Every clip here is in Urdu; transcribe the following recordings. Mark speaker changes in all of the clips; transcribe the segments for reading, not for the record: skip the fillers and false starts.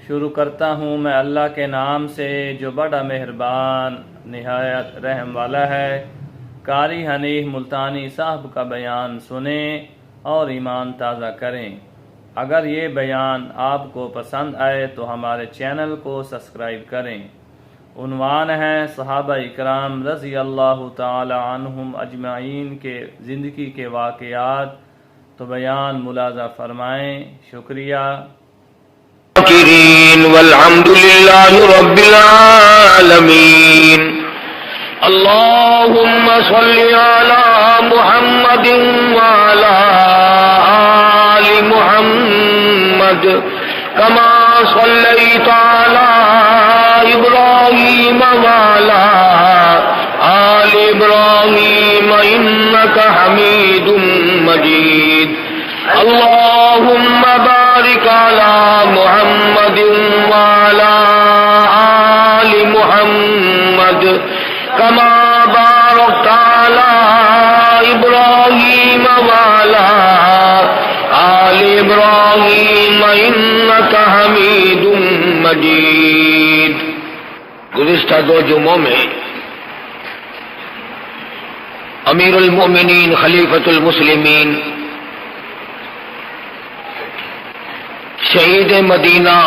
Speaker 1: شروع کرتا ہوں میں اللہ کے نام سے جو بڑا مہربان نہایت رحم والا ہے۔ قاری حنیف ملتانی صاحب کا بیان سنیں اور ایمان تازہ کریں۔ اگر یہ بیان آپ کو پسند آئے تو ہمارے چینل کو سبسکرائب کریں۔ عنوان ہے صحابہ اکرام رضی اللہ تعالی عنہم اجمعین کے زندگی کے واقعات، تو بیان ملاحظہ فرمائیں۔ شکریہ۔
Speaker 2: والحمد للہ رب العالمین۔ اللہم صل علی محمد وعلی آل محمد کما صلیت علی ابراہیم وعلی آل ابراہیم انک حمید مجید۔ اللہم بارک علی محمد وعلی آل محمد کما بارکت علی ابراہیم وعلی آل ابراہیم انک حمید مجید۔ گزشتہ دو جمعوں میں امیر المؤمنین خلیفۃ المسلمین شہید مدینہ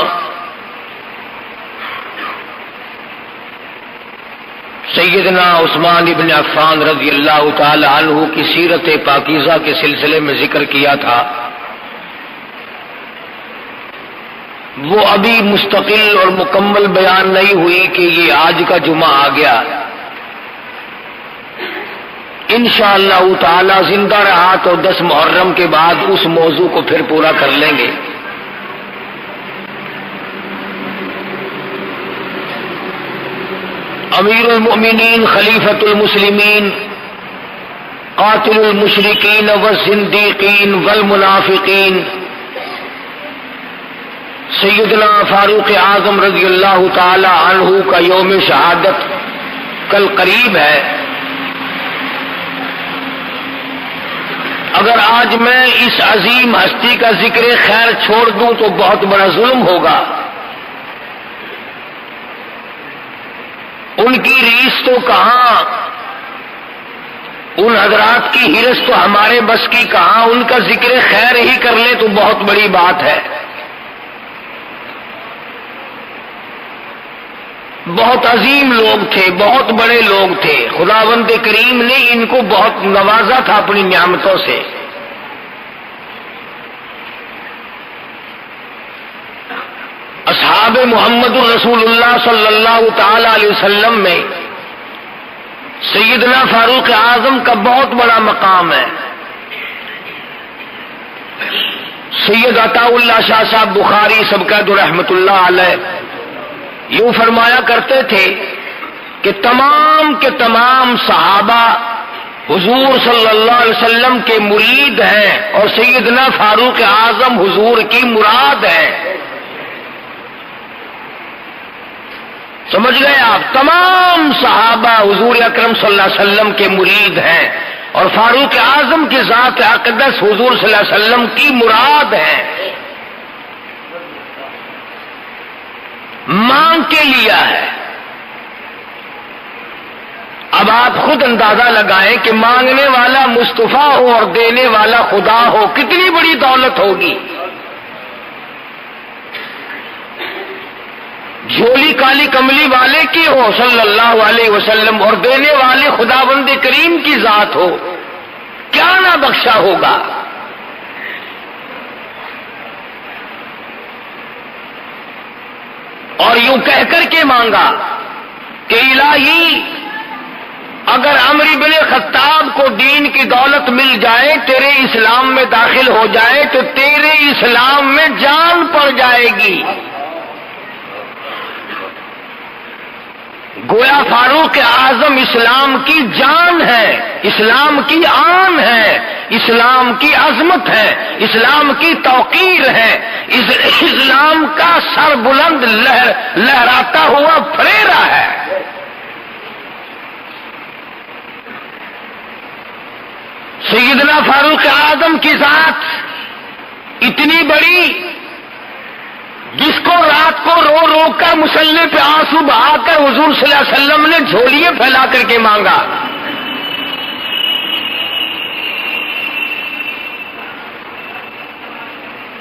Speaker 2: سیدنا عثمان ابن عفان رضی اللہ تعالی عنہ کی سیرت پاکیزہ کے سلسلے میں ذکر کیا تھا، وہ ابھی مستقل اور مکمل بیان نہیں ہوئی کہ یہ آج کا جمعہ آ گیا۔ انشاءاللہ تعالی زندہ رہا تو 10 محرم کے بعد اس موضوع کو پھر پورا کر لیں گے۔ امیر المؤمنین خلیفۃ المسلمین قاتل المشرکین والزندیقین والمنافقین سیدنا فاروق اعظم رضی اللہ تعالی عنہ کا یوم شہادت کل قریب ہے۔ اگر آج میں اس عظیم ہستی کا ذکر خیر چھوڑ دوں تو بہت بڑا ظلم ہوگا۔ ان کی ریس تو کہاں، ان حضرات کی ہرس تو ہمارے بس کی کہاں، ان کا ذکر خیر ہی کر لیں تو بہت بڑی بات ہے۔ بہت عظیم لوگ تھے، بہت بڑے لوگ تھے، خداوند کریم نے ان کو بہت نوازا تھا اپنی نعمتوں سے۔ اصحاب محمد الرسول اللہ صلی اللہ تعالی علیہ وسلم میں سیدنا فاروق اعظم کا بہت بڑا مقام ہے۔ سید عطا اللہ شاہ صاحب بخاری سبقت رحمت اللہ علیہ یوں فرمایا کرتے تھے کہ تمام کے تمام صحابہ حضور صلی اللہ علیہ وسلم کے مرید ہیں اور سیدنا فاروق اعظم حضور کی مراد ہے۔ سمجھ گئے آپ؟ تمام صحابہ حضور اکرم صلی اللہ علیہ وسلم کے مرید ہیں اور فاروق اعظم کی ذات اقدس حضور صلی اللہ علیہ وسلم کی مراد ہے۔ مانگ کے لیا ہے۔ اب آپ خود اندازہ لگائیں کہ مانگنے والا مصطفیٰ ہو اور دینے والا خدا ہو، کتنی بڑی دولت ہوگی۔ جھولی کالی کملی والے کی ہو صلی اللہ علیہ وسلم اور دینے والے خداوند کریم کی ذات ہو، کیا نہ بخشا ہوگا۔ اور یوں کہہ کر کے مانگا کہ الہی اگر عمر بن خطاب کو دین کی دولت مل جائے، تیرے اسلام میں داخل ہو جائے تو تیرے اسلام میں جان پڑ جائے گی۔ گویا فاروق اعظم اسلام کی جان ہے، اسلام کی آن ہے، اسلام کی عظمت ہے، اسلام کی توقیر ہے، اسلام کا سر بلند لہراتا ہوا پھریرا ہے۔ سیدنا فاروق اعظم کی ذات اتنی بڑی جس کو راہ رات کو رو رو کر مصلی پہ آنسو بہا کر حضور صلی اللہ علیہ وسلم نے جھولیے پھیلا کر کے مانگا.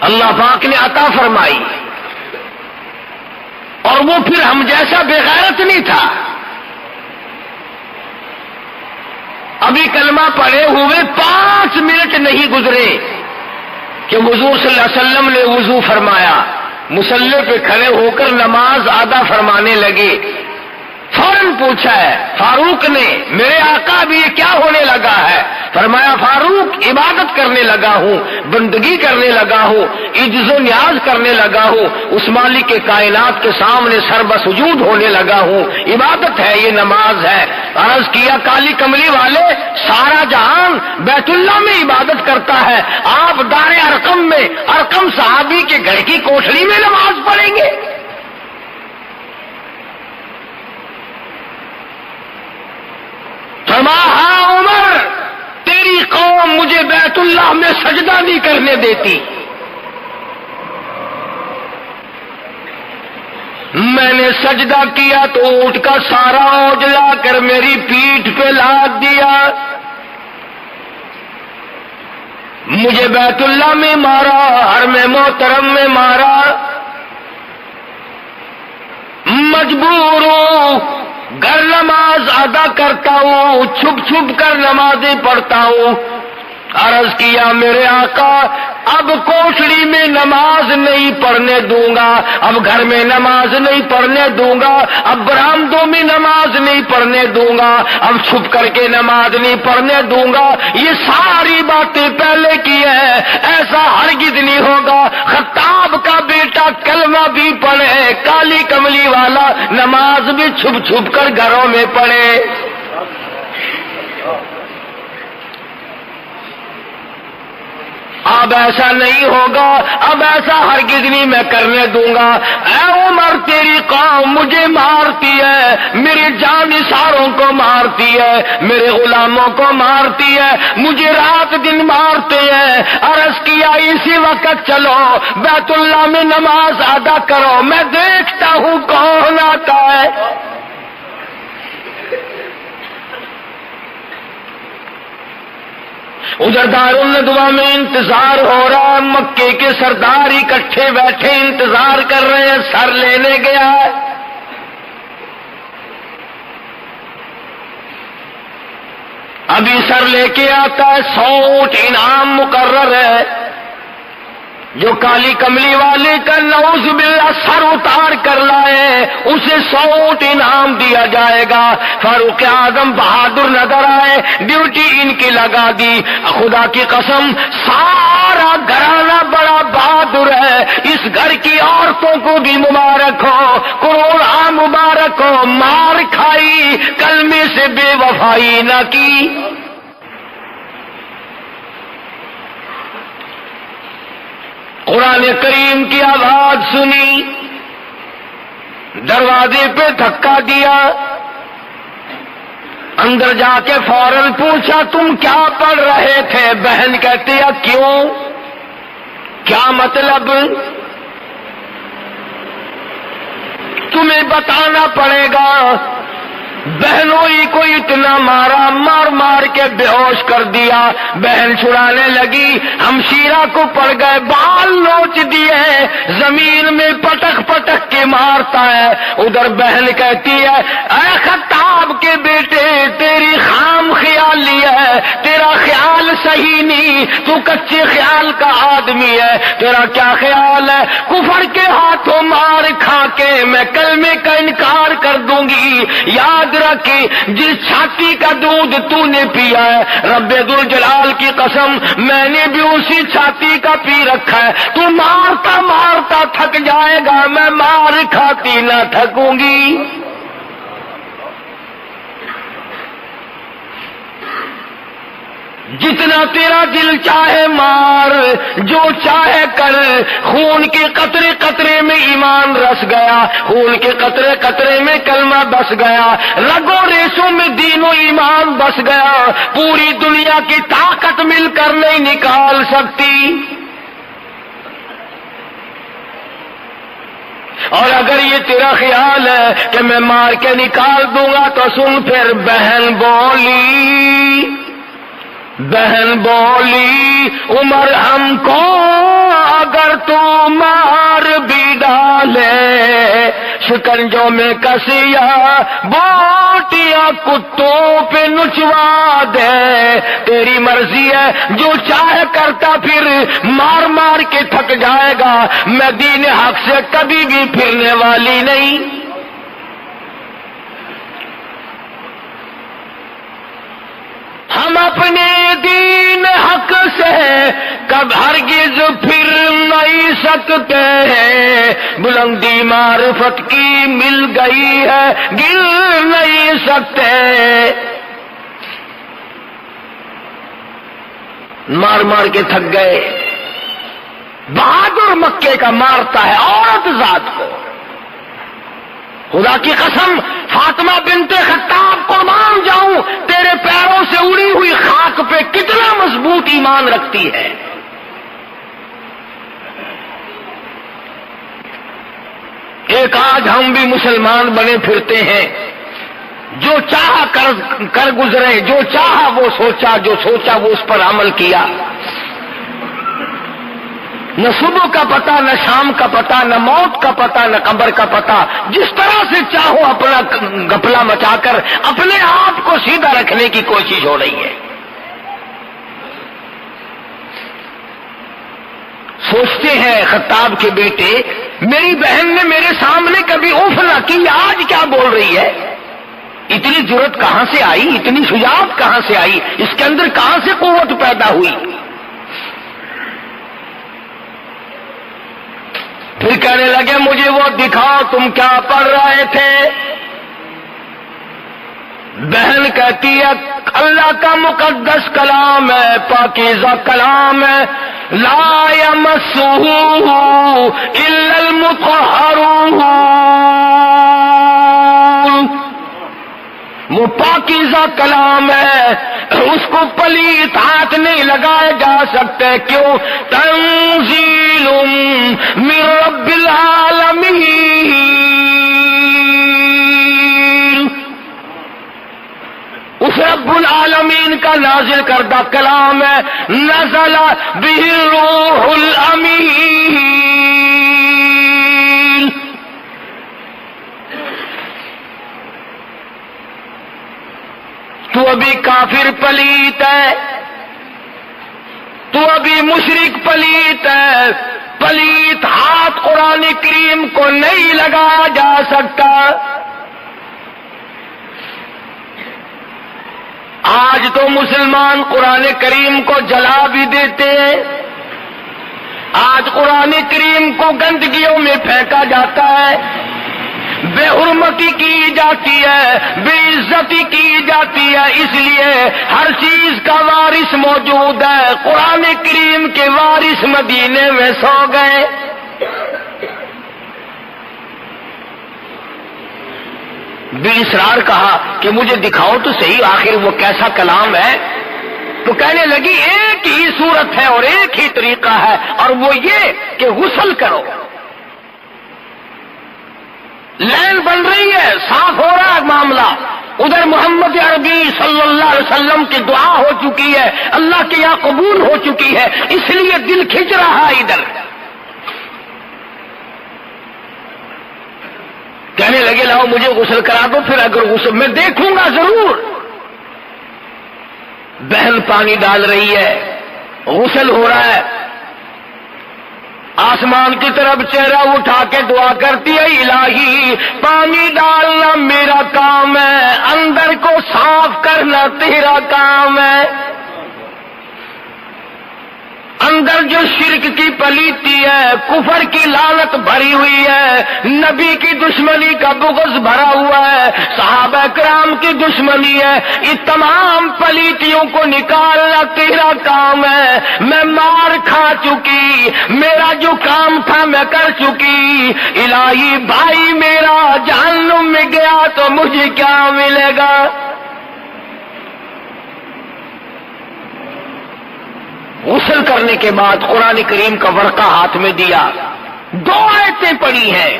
Speaker 2: اللہ پاک نے عطا فرمائی. اور وہ پھر ہم جیسا بے غیرت نہیں تھا. ابھی کلمہ پڑھے ہوئے 5 منٹ نہیں گزرے کہ حضور صلی اللہ علیہ وسلم نے وضو فرمایا, مصلی پہ کھڑے ہو کر نماز ادا فرمانے لگے. فوراً پوچھا ہے فاروق نے, میرے آقا ابھی یہ کیا ہونے لگا ہے؟ فرمایا فاروق عبادت کرنے لگا ہوں, بندگی کرنے لگا ہوں, عجز و نیاز کرنے لگا ہوں, اس مالک کے کائنات کے سامنے سر بسجود ہونے لگا ہوں. عبادت ہے, یہ نماز ہے. عرض کیا کالی کملی والے, سارا جہان بیت اللہ میں عبادت کرتا ہے, آپ دار ارقم میں ارقم صحابی کے گھر کی کوٹھڑی میں نماز پڑھیں گے؟ ہاں عمر, تیری قوم مجھے بیت اللہ میں سجدہ نہیں کرنے دیتی. میں نے سجدہ کیا تو اونٹ کا سارا اوج لا کر میری پیٹھ پہ لاد دیا. مجھے بیت اللہ میں مارا, حرم محترم میں مارا. مجبور ہوں, گھر نماز ادا کرتا ہوں, چھپ چھپ کر نمازیں پڑھتا ہوں. عرض کیا میرے آقا اب کوٹھڑی میں نماز نہیں پڑھنے دوں گا, اب گھر میں نماز نہیں پڑھنے دوں گا, اب برآمدوں میں نماز نہیں پڑھنے دوں گا, اب چھپ کر کے نماز نہیں پڑھنے دوں گا. یہ ساری باتیں پہلے کی ہے, ایسا ہرگز نہیں ہوگا. خطاب کا بیٹا کلمہ بھی پڑھے, کالی کملی والا نماز بھی چھپ چھپ کر گھروں میں پڑھے. اب ایسا نہیں ہوگا, اب ایسا ہرگز نہیں میں کرنے دوں گا. اے عمر تیری قوم مجھے مارتی ہے, میرے جانثاروں کو مارتی ہے, میرے غلاموں کو مارتی ہے, مجھے رات دن مارتے ہیں. عرض کیا اسی وقت چلو بیت اللہ میں نماز ادا کرو, میں دیکھتا ہوں کون آتا ہے. ادھر دارالندوا میں انتظار ہو رہا ہے, مکے کے سردار اکٹھے بیٹھے انتظار کر رہے ہیں. سر لینے گیا ہے, ابھی سر لے کے آتا ہے. 100 اونٹ انعام مقرر ہے. جو کالی کملی والے کا نعوذ باللہ سر اتار کر لائے اسے 100 اونٹ انعام دیا جائے گا. فاروق اعظم بہادر نظر آئے, ڈیوٹی ان کی لگا دی. خدا کی قسم سارا گھرانہ بڑا بہادر ہے. اس گھر کی عورتوں کو بھی مبارک ہو, کروڑا مبارک ہو, مار کھائی کلمے سے بے وفائی نہ کی. قرآن کریم کی آواز سنی, دروازے پہ دھکا دیا, اندر جا کے فوراً پوچھا تم کیا پڑھ رہے تھے؟ بہن کہتی ہے کیوں, کیا مطلب؟ تمہیں بتانا پڑے گا. بہنوں ہی کو اتنا مارا, مار مار کے بے ہوش کر دیا. بہن چھڑانے لگی, ہمشیرہ کو پڑ گئے, بال نوچ دیے, زمین میں پٹک پٹک کے مارتا ہے. ادھر بہن کہتی ہے اے خطاب کے بیٹے تیری خام خیالی ہے, تیرا خیال صحیح نہیں, تو کچے خیال کا آدمی ہے. تیرا کیا خیال ہے؟ کفر کے ہاتھوں مار کھا کے میں کلمے کا انکار کر دوں گی. یاد رکھی جس چھاتی کا دودھ تو نے پیا ہے, رب ذوالجلال کی قسم میں نے بھی اسی چھاتی کا پی رکھا ہے. تو مارتا مارتا تھک جائے گا, میں مار کھاتی نہ تھکوں گی. جتنا تیرا دل چاہے مار, جو چاہے کر. خون کے قطرے قطرے میں ایمان رس گیا, خون کے قطرے قطرے میں کلمہ بس گیا, رگوں ریشوں میں دین و ایمان بس گیا. پوری دنیا کی طاقت مل کر نہیں نکال سکتی. اور اگر یہ تیرا خیال ہے کہ میں مار کے نکال دوں گا تو سن پھر بہن بولی عمر ہم کو اگر تو مار بھی ڈالے شکنجوں میں کسیا بوٹیاں کتوں پہ نچوا دے تیری مرضی ہے جو چاہے کرتا پھر مار مار کے تھک جائے گا میں دین حق سے کبھی بھی پھرنے والی نہیں ہم اپنے دین حق سے کب ہرگز پھر نہیں سکتے ہیں بلندی معرفت کی مل گئی ہے گر نہیں سکتے مار مار کے تھک گئے بہادر مکے کا مارتا ہے عورت ذات کو خدا کی قسم فاطمہ بنت خطاب کو مان جاؤں تیرے پیروں سے اڑی ہوئی خاک پہ کتنا مضبوط ایمان رکھتی ہے ایک آج ہم بھی مسلمان بنے پھرتے ہیں جو چاہا کر گزرے جو چاہا وہ سوچا جو سوچا وہ اس پر عمل کیا نہ صبح کا پتہ نہ شام کا پتہ نہ موت کا پتہ نہ قبر کا پتہ جس طرح سے چاہو اپنا گپلا مچا کر اپنے آپ کو سیدھا رکھنے کی کوشش ہو رہی ہے سوچتے ہیں خطاب کے بیٹے میری بہن نے میرے سامنے کبھی اوف نہ کی آج کیا بول رہی ہے اتنی جرأت کہاں سے آئی اتنی شجاعت کہاں سے آئی اس کے اندر کہاں سے قوت پیدا ہوئی پھر کہنے لگے مجھے وہ دکھاؤ تم کیا پڑھ رہے تھے بہن کہتی ہے اللہ کا مقدس کلام ہے پاکیزہ کلام ہے لا یمسہ الا المطہرون وہ پاکیزہ کلام ہے اس کو پلیت ہاتھ نہیں لگائے جا سکتے کیوں تنزیل من رب العالمین اس رب العالمین کا نازل کردہ کلام ہے نزل بہ الروح الامین تو ابھی کافر پلیت ہے تو ابھی مشرک پلیت ہے پلیت ہاتھ قرآن کریم کو نہیں لگایا جا سکتا آج تو مسلمان قرآن کریم کو جلا بھی دیتے ہیں آج قرآن کریم کو گندگیوں میں پھینکا جاتا ہے بے حرمتی کی جاتی ہے بے عزتی کی جاتی ہے اس لیے ہر چیز کا وارث موجود ہے قرآن کریم کے وارث مدینے میں سو گئے بے اصرار کہا کہ مجھے دکھاؤ تو صحیح آخر وہ کیسا کلام ہے تو کہنے لگی ایک ہی صورت ہے اور ایک ہی طریقہ ہے اور وہ یہ کہ غسل کرو لین بن رہی ہے صاف ہو رہا ہے معاملہ ادھر محمد عربی صلی اللہ علیہ وسلم کی دعا ہو چکی ہے اللہ کے یہاں قبول ہو چکی ہے اس لیے دل کھنچ رہا ہے ادھر کہنے لگے لاؤ مجھے غسل کرا دو پھر اگر غسل میں دیکھوں گا ضرور بہن پانی ڈال رہی ہے غسل ہو رہا ہے آسمان کی طرف چہرہ اٹھا کے دعا کرتی ہے الہی پانی ڈالنا میرا کام ہے اندر کو صاف کرنا تیرا کام ہے اندر جو شرک کی پلیتی ہے کفر کی لعنت بھری ہوئی ہے نبی کی دشمنی کا بغض بھرا ہوا ہے صحابہ کرام کی دشمنی ہے یہ تمام پلیتیوں کو نکالنا تیرا کام ہے میں مار کھا چکی میرا جو کام تھا میں کر چکی الہی بھائی میرا جہنم میں گیا تو مجھے کیا ملے گا غسل کرنے کے بعد قرآن کریم کا ورقہ ہاتھ میں دیا 2 آیتیں پڑھی ہیں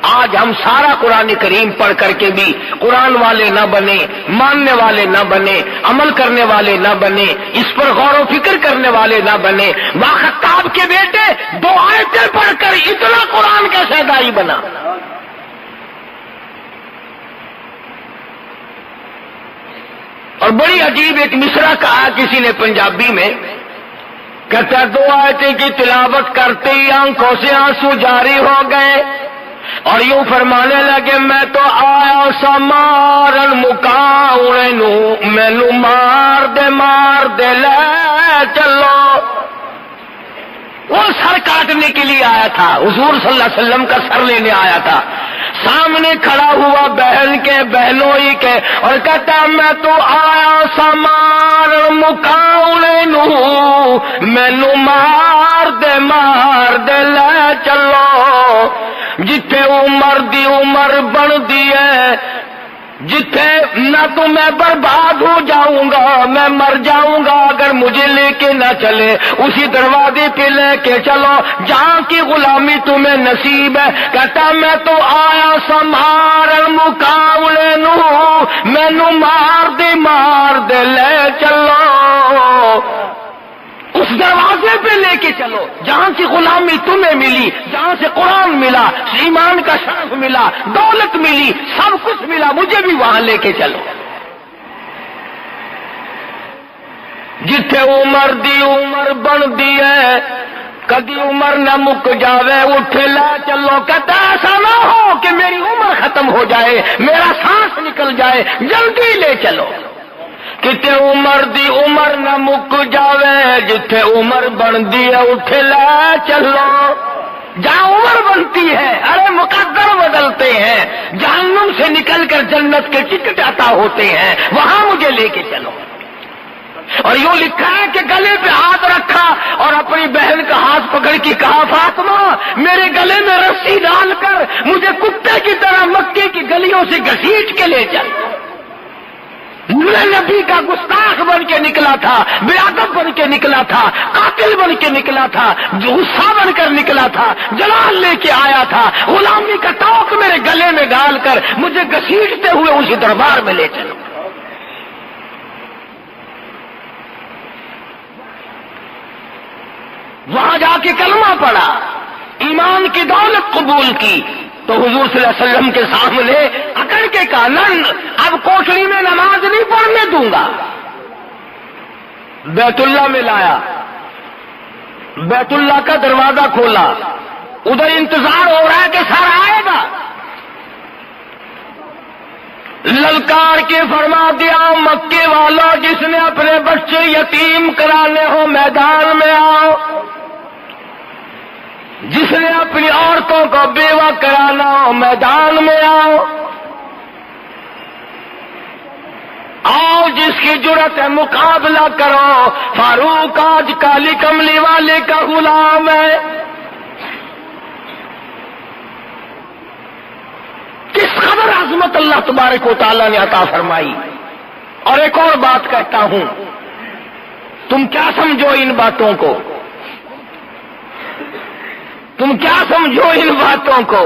Speaker 2: آج ہم سارا قرآن کریم پڑھ کر کے بھی قرآن والے نہ بنے، ماننے والے نہ بنے، عمل کرنے والے نہ بنے، اس پر غور و فکر کرنے والے نہ بنے۔ باخطاب کے بیٹے 2 آیتیں پڑھ کر اتنا قرآن کا شہدائی بنا۔ اور بڑی عجیب ایک مصرع کہا کسی نے پنجابی میں، کہتا 2 آیتیں کی تلاوت کرتے ہی آنکھوں سے آنسو جاری ہو گئے اور یوں فرمانے لگے میں تو آیا سا مارن مکاؤنے نو، مینو مار دے لے چلو۔ وہ سر کاٹنے کے لیے آیا تھا، حضور صلی اللہ علیہ وسلم کا سر لینے آیا تھا، سامنے کھڑا ہوا بہن کے بہنوئی کے اور کہتا میں تو آیا سا مارن مکاؤنے نو، مینو مار دے لے چلو۔ جتھے عمر دی عمر بن دی ہے، جتھے نہ تو میں برباد ہو جاؤں گا، میں مر جاؤں گا اگر مجھے لے کے نہ چلے، اسی دروازے پہ لے کے چلو جہاں کی غلامی تمہیں نصیب ہے۔ کہتا میں تو آیا سمارن مقابلے نو، مینو مار دے لے چلو، اس دروازے پہ لے کے چلو جہاں سے غلامی تمہیں ملی، جہاں سے قرآن ملا، ایمان کا شرف ملا، دولت ملی، سب کچھ ملا، مجھے بھی وہاں لے کے چلو۔ جتھے عمر دی عمر بن دی ہے، کدی عمر نہ مک جاوے، اٹھے لا چلو۔ کہتا ایسا نہ ہو کہ میری عمر ختم ہو جائے، میرا سانس نکل جائے، جلدی لے چلو۔ کتے عمر دی عمر نہ مک جاوے، جتھے عمر بندی ہے اٹھے لا چلو۔ جہاں عمر بنتی ہے، ارے مقدر بدلتے ہیں، جہنم سے نکل کر جنت کے ٹکٹ عطا ہوتے ہیں، وہاں مجھے لے کے چلو۔ اور یوں لکھا ہے کہ گلے پہ ہاتھ رکھا اور اپنی بہن کا ہاتھ پکڑ کے کہا فاطمہ میرے گلے میں رسی ڈال کر مجھے کتے کی طرح مکے کی گلیوں سے گھسیٹ کے لے چل۔ میں نبی کا گستاخ بن کے نکلا تھا، بے ادب بن کے نکلا تھا، قاتل بن کے نکلا تھا، جو غصہ بن کر نکلا تھا، جلال لے کے آیا تھا، غلامی کا توق میرے گلے میں ڈال کر مجھے گھسیٹتے ہوئے اسی دربار میں لے چلو۔ وہاں جا کے کلمہ پڑھا، ایمان کی دولت قبول کی، تو حضور صلی اللہ علیہ وسلم کے سامنے اکڑ کے کہا نن اب کوٹڑی میں نماز نہیں پڑھنے دوں گا۔ بیت اللہ میں لایا، بیت اللہ کا دروازہ کھولا، ادھر انتظار ہو رہا ہے کہ سر آئے گا، للکار کے فرما دیا مکے والا جس نے اپنے بچے یتیم کرانے ہو میدان میں آؤ، جس نے اپنی عورتوں کو بیوہ کرانا ہو میدان میں آؤ، آؤ جس کی جرت ہے مقابلہ کرو، فاروق آج کالی کملی والے کا غلام ہے۔ کس قدر عظمت اللہ تبارک و تعالیٰ نے عطا فرمائی۔ اور ایک اور بات کہتا ہوں، تم کیا سمجھو ان باتوں کو، تم کیا سمجھو ان باتوں کو۔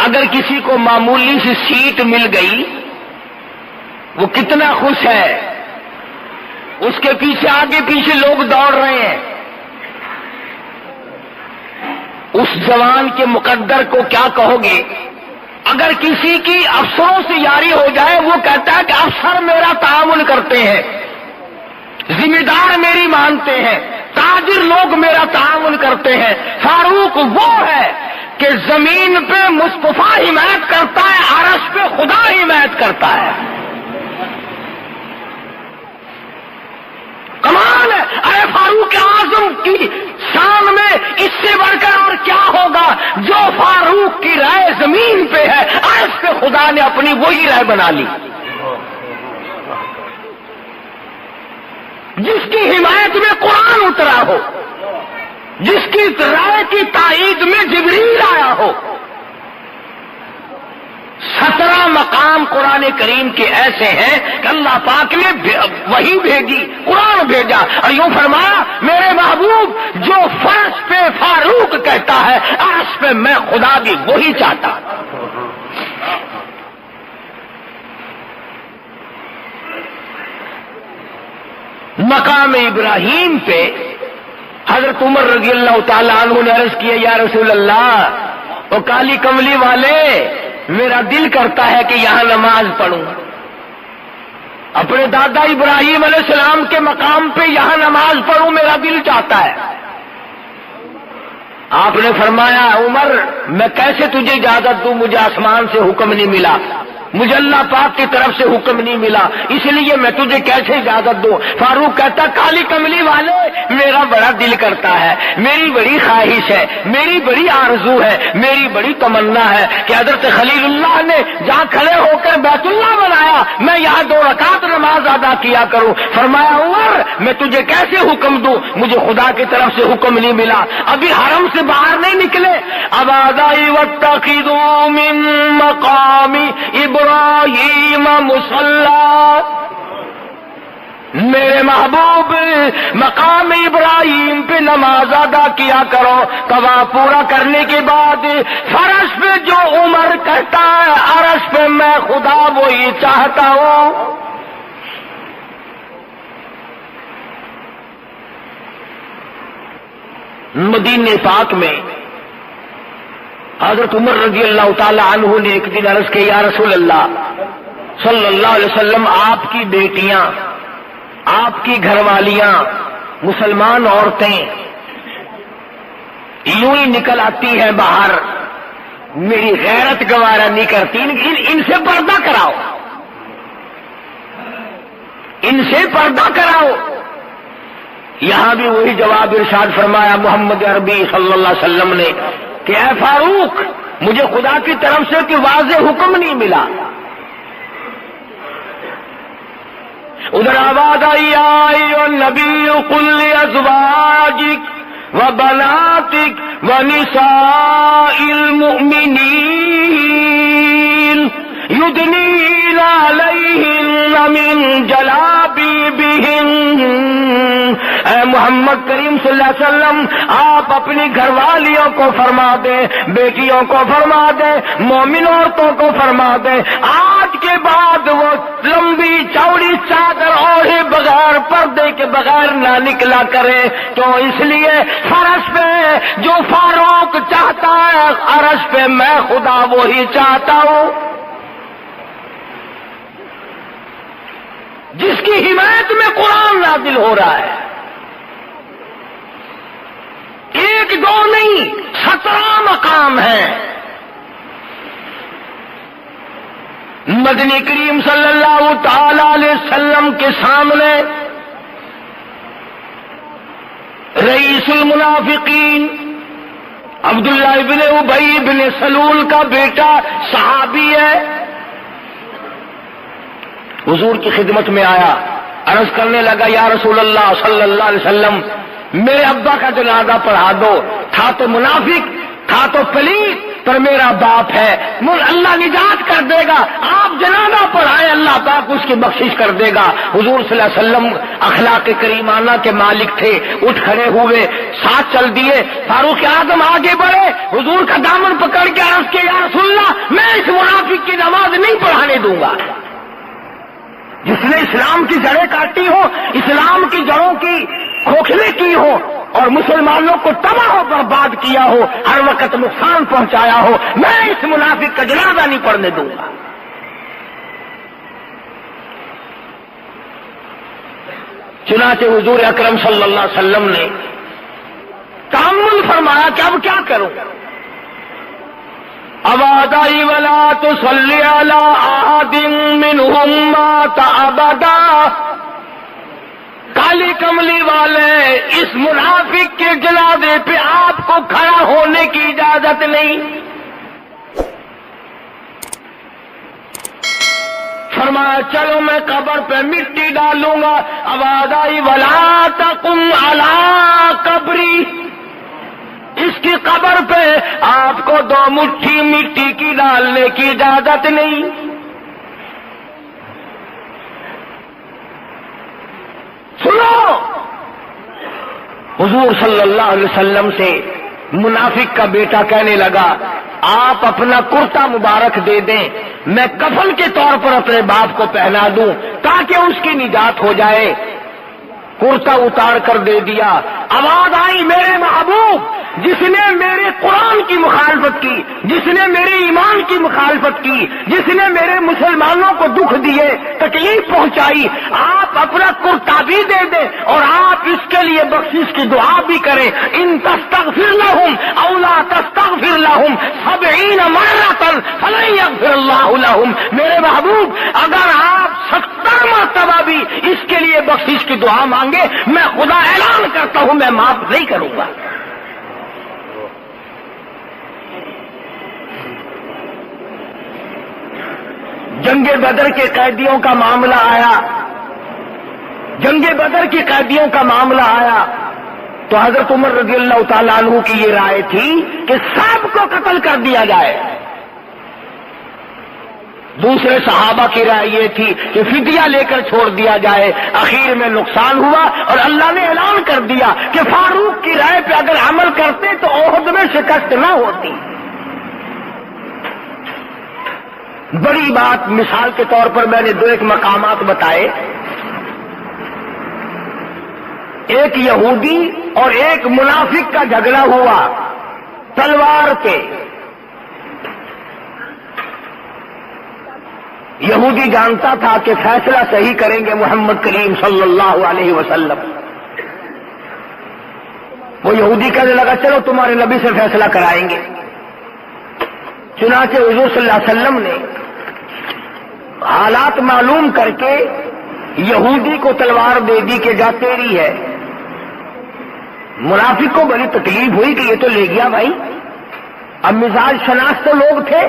Speaker 2: اگر کسی کو معمولی سی سیٹ مل گئی وہ کتنا خوش ہے، اس کے پیچھے آگے پیچھے لوگ دوڑ رہے ہیں، اس جوان کے مقدر کو کیا کہو گے۔ اگر کسی کی افسروں سے یاری ہو جائے وہ کہتا ہے کہ افسر میرا تعاون کرتے ہیں، ذمہ دار میری مانتے ہیں، تاجر لوگ میرا تعاون کرتے ہیں۔ فاروق وہ ہے کہ زمین پہ مصطفیٰ حمایت کرتا ہے، عرش پہ خدا حمایت کرتا ہے۔ کمال ہے، ارے فاروق اعظم کی شان میں اس سے بڑھ کر اور کیا ہوگا۔ جو فاروق کی رائے زمین پہ ہے، عرش پہ خدا نے اپنی وہی رائے بنا لی۔ جس کی حمایت میں قرآن اترا ہو، جس کی رائے کی تائید میں جبریل آیا ہو، 17 مقام قرآن کریم کے ایسے ہیں کہ اللہ پاک نے وہی بھیجی، قرآن بھیجا، اور یوں فرمایا میرے محبوب جو فرش پہ فاروق کہتا ہے عرش پہ میں خدا بھی وہی چاہتا۔ مقام ابراہیم پہ حضرت عمر رضی اللہ تعالیٰ عنہ نے عرض کیا یا رسول اللہ، وہ کالی کملی والے میرا دل کرتا ہے کہ یہاں نماز پڑھوں، اپنے دادا ابراہیم علیہ السلام کے مقام پہ یہاں نماز پڑھوں، میرا دل چاہتا ہے۔ آپ نے فرمایا عمر میں کیسے تجھے اجازت دوں، مجھے آسمان سے حکم نہیں ملا، مجھے اللہ پاک کی طرف سے حکم نہیں ملا، اس لیے میں تجھے کیسے اجازت دوں؟ فاروق کہتا کالی کملی والے میرا بڑا دل کرتا ہے، میری بڑی خواہش ہے، میری بڑی آرزو ہے، میری بڑی تمنا ہے کہ حضرت خلیل اللہ نے جہاں کھڑے ہو کر بیت اللہ بنایا میں یہاں 2 رکعت نماز ادا کیا کروں۔ فرمایا عمر میں تجھے کیسے حکم دوں، مجھے خدا کی طرف سے حکم نہیں ملا، ابھی حرم سے باہر نہیں نکلے۔ اب آدائی واتخذوا من مقام ابراہیم مصلی، میرے محبوب مقام ابراہیم پہ نماز ادا کیا کرو۔ طواف پورا کرنے کے بعد فرش پہ جو عمر کہتا ہے عرش پہ میں خدا وہی چاہتا ہوں۔ مدینے پاک میں حضرت عمر رضی اللہ تعالی عنہ نے ایک دن عرض کیا یا رسول اللہ صلی اللہ علیہ وسلم، آپ کی بیٹیاں، آپ کی گھر والیاں، مسلمان عورتیں یوں ہی نکل آتی ہیں باہر، میری غیرت گوارا نہیں کرتی، ان سے پردہ کراؤ، ان سے پردہ کراؤ۔ یہاں بھی وہی جواب ارشاد فرمایا محمد عربی صلی اللہ علیہ وسلم نے کہ اے فاروق مجھے خدا کی طرف سے کوئی واضح حکم نہیں ملا۔ ادھر آواز آئی یا نبی قل لازواجک وبناتک ونساء المؤمنین یدنین علیہن من جلابیبہن، اے محمد کریم صلی اللہ علیہ وسلم آپ اپنی گھر والیوں کو فرما دیں، بیٹیوں کو فرما دیں، مومن عورتوں کو فرما دیں آج کے بعد وہ لمبی چوڑی چادر اوڑھے بغیر پردے کے بغیر نہ نکلا کرے، تو اس لیے فرش پہ جو فاروق چاہتا ہے عرش پہ میں خدا وہی چاہتا ہوں، جس کی حمایت میں قرآن نازل ہو رہا ہے۔ 1 2 نہیں 17 مقام ہیں۔ مدنی کریم صلی اللہ تعالی علیہ وسلم کے سامنے رئیس المنافقین عبداللہ ابن ابی بن سلول کا بیٹا صحابی ہے، حضور کی خدمت میں آیا، عرض کرنے لگا یا رسول اللہ صلی اللہ علیہ وسلم میرے ابا کا جنازہ پڑھا دو، تھا تو منافق، تھا تو پلیت، پر میرا باپ ہے، اللہ نجات کر دے گا، آپ جنازہ پڑھائیں اللہ پاک اس کی بخشش کر دے گا۔ حضور صلی اللہ علیہ وسلم اخلاق کریمانہ کے مالک تھے، اٹھ کھڑے ہوئے، ساتھ چل دیے، فاروق اعظم آگے بڑھے، حضور کا دامن پکڑ کے عرض کیا یا رسول اللہ میں اس منافق کی نماز نہیں پڑھانے دوں گا، جس نے اسلام کی جڑیں کاٹی ہو، اسلام کی جڑوں کی کھوکھلے کی ہو اور مسلمانوں کو تباہ و برباد کیا ہو، ہر وقت نقصان پہنچایا ہو، میں اس منافق کا جنازہ نہیں پڑھنے دوں گا۔ چنانچہ حضور اکرم صلی اللہ علیہ وسلم نے تأمل فرمایا کہ اب کیا کروں؟ ابادائی ولا تصلی علی احد منہم مات ابدا، کالی کملی والے اس منافق کے جنازے پہ آپ کو کھڑا ہونے کی اجازت نہیں۔ فرمایا چلو میں قبر پہ مٹی ڈالوں گا۔ آواز آئی ولا تقم علی قبری، اس کی قبر پہ آپ کو 2 مٹھی مٹی کی ڈالنے کی اجازت نہیں۔ حضور صلی اللہ علیہ وسلم سے منافق کا بیٹا کہنے لگا آپ اپنا کرتا مبارک دے دیں، میں کفن کے طور پر اپنے باپ کو پہنا دوں تاکہ اس کی نجات ہو جائے۔ کرتا اتار کر دے دیا، آواز آئی میرے محبوب جس نے میرے قرآن کی مخالفت کی، جس نے میرے ایمان کی مخالفت کی، جس نے میرے مسلمانوں کو دکھ دیے، تکلیف پہنچائی، آپ اپنا کرتا بھی دے دیں اور آپ اس کے لیے بخشش کی دعا بھی کریں۔ ان تستغفر لهم او لا تستغفر لهم 70 مرة فلن يغفر الله لهم۔ میرے محبوب اگر آپ 70 مرتبہ بھی اس کے لیے بخشش کی دعا مانگے، میں خدا اعلان کرتا ہوں میں معاف نہیں کروں گا۔ جنگ بدر کے قیدیوں کا معاملہ آیا، جنگ بدر کے قیدیوں کا معاملہ آیا تو حضرت عمر رضی اللہ تعالیٰ عنہ کی یہ رائے تھی کہ سب کو قتل کر دیا جائے۔ دوسرے صحابہ کی رائے یہ تھی کہ فدیہ لے کر چھوڑ دیا جائے۔ اخیر میں نقصان ہوا اور اللہ نے اعلان کر دیا کہ فاروق کی رائے پہ اگر عمل کرتے تو احد میں شکست نہ ہوتی۔ بڑی بات مثال کے طور پر میں نے دو ایک مقامات بتائے، ایک یہودی اور ایک منافق کا جھگڑا ہوا تلوار پہ۔ یہودی جانتا تھا کہ فیصلہ صحیح کریں گے محمد کریم صلی اللہ علیہ وسلم۔ وہ یہودی کہنے لگا چلو تمہارے نبی سے فیصلہ کرائیں گے۔ چنانچہ حضور صلی اللہ علیہ وسلم نے حالات معلوم کر کے یہودی کو تلوار دے دی کہ جا تیری ہے۔ منافق کو بڑی تکلیف ہوئی کہ یہ تو لے گیا بھائی۔ اب مزاج شناس تو لوگ تھے،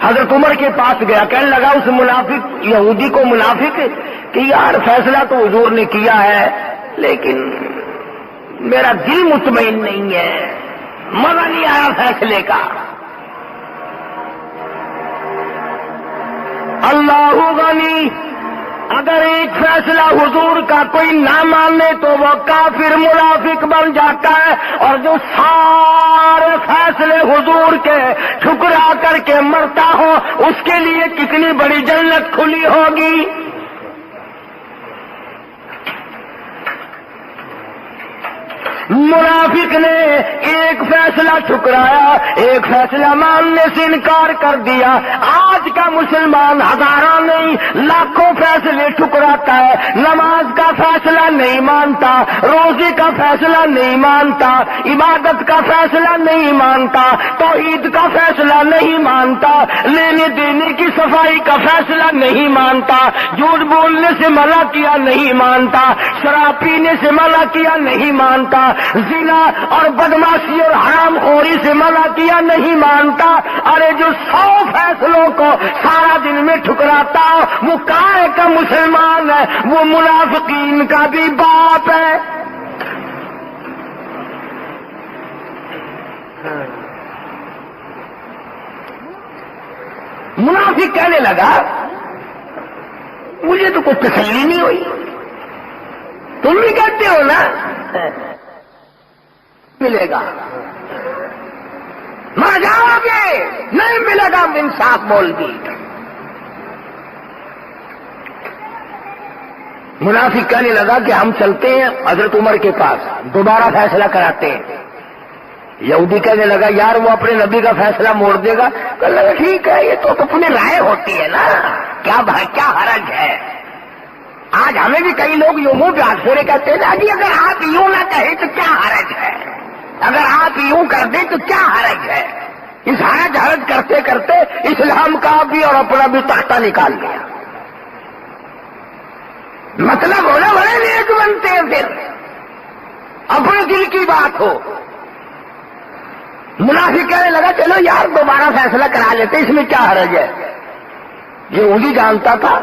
Speaker 2: حضرت عمر کے پاس گیا، کہنے لگا اس منافق یہودی کو منافق کہ یار فیصلہ تو حضور نے کیا ہے لیکن میرا دل مطمئن نہیں ہے، مزہ نہیں آیا فیصلے کا۔ اللہ غنی، اگر ایک فیصلہ حضور کا کوئی نہ مانے تو وہ کافر منافق بن جاتا ہے، اور جو سارے فیصلے حضور کے ٹھکرا کر کے مرتا ہو اس کے لیے کتنی بڑی جنت کھلی ہوگی۔ منافق نے ایک فیصلہ ٹھکرایا، ایک فیصلہ ماننے سے انکار کر دیا۔ آج کا مسلمان ہزاروں نہیں لاکھوں فیصلے ٹھکراتا ہے، نماز کا فیصلہ نہیں مانتا، روزے کا فیصلہ نہیں مانتا، عبادت کا فیصلہ نہیں مانتا، توحید کا فیصلہ نہیں مانتا، لینے دینے کی صفائی کا فیصلہ نہیں مانتا، جھوٹ بولنے سے منع کیا نہیں مانتا، شراب پینے سے منع کیا نہیں مانتا، زنا اور بدماشی اور حرام خوری سے منع کیا نہیں مانتا۔ ارے جو 100 فیصلوں کو سارا دن میں ٹھکراتا وہ کائے کا مسلمان ہے، وہ منافقین کا بھی باپ ہے۔ منافق کہنے لگا مجھے تو کوئی تسلی نہیں ہوئی، تم بھی کہتے ہو نا ملے گا، مر جاؤ گے، نہیں ملے گا، انصاف بول دی۔ منافق کہنے لگا کہ ہم چلتے ہیں حضرت عمر کے پاس، دوبارہ فیصلہ کراتے ہیں۔ یہودی کہنے لگا یار وہ اپنے نبی کا فیصلہ موڑ دے گا، کہنے لگا ٹھیک ہے، یہ تو اپنی رائے ہوتی ہے نا، کیا حرج ہے۔ آج ہمیں بھی کئی لوگ یوں منہ پہ ہاتھ پھیرے کہتے ہیں جی اگر آپ یوں نہ کہیں تو کیا حرج ہے، اگر آپ یوں کر دیں تو کیا حرج ہے۔ اس حرج کرتے کرتے اسلام کا بھی اور اپنا بھی تختہ نکال لیا۔ مطلب ہونا بڑے نیک بنتے ہیں، پھر اپنے دل کی بات ہو۔ منافق کہنے لگا چلو یار دوبارہ فیصلہ کرا لیتے، اس میں کیا حرج ہے۔ یہ وہی جانتا تھا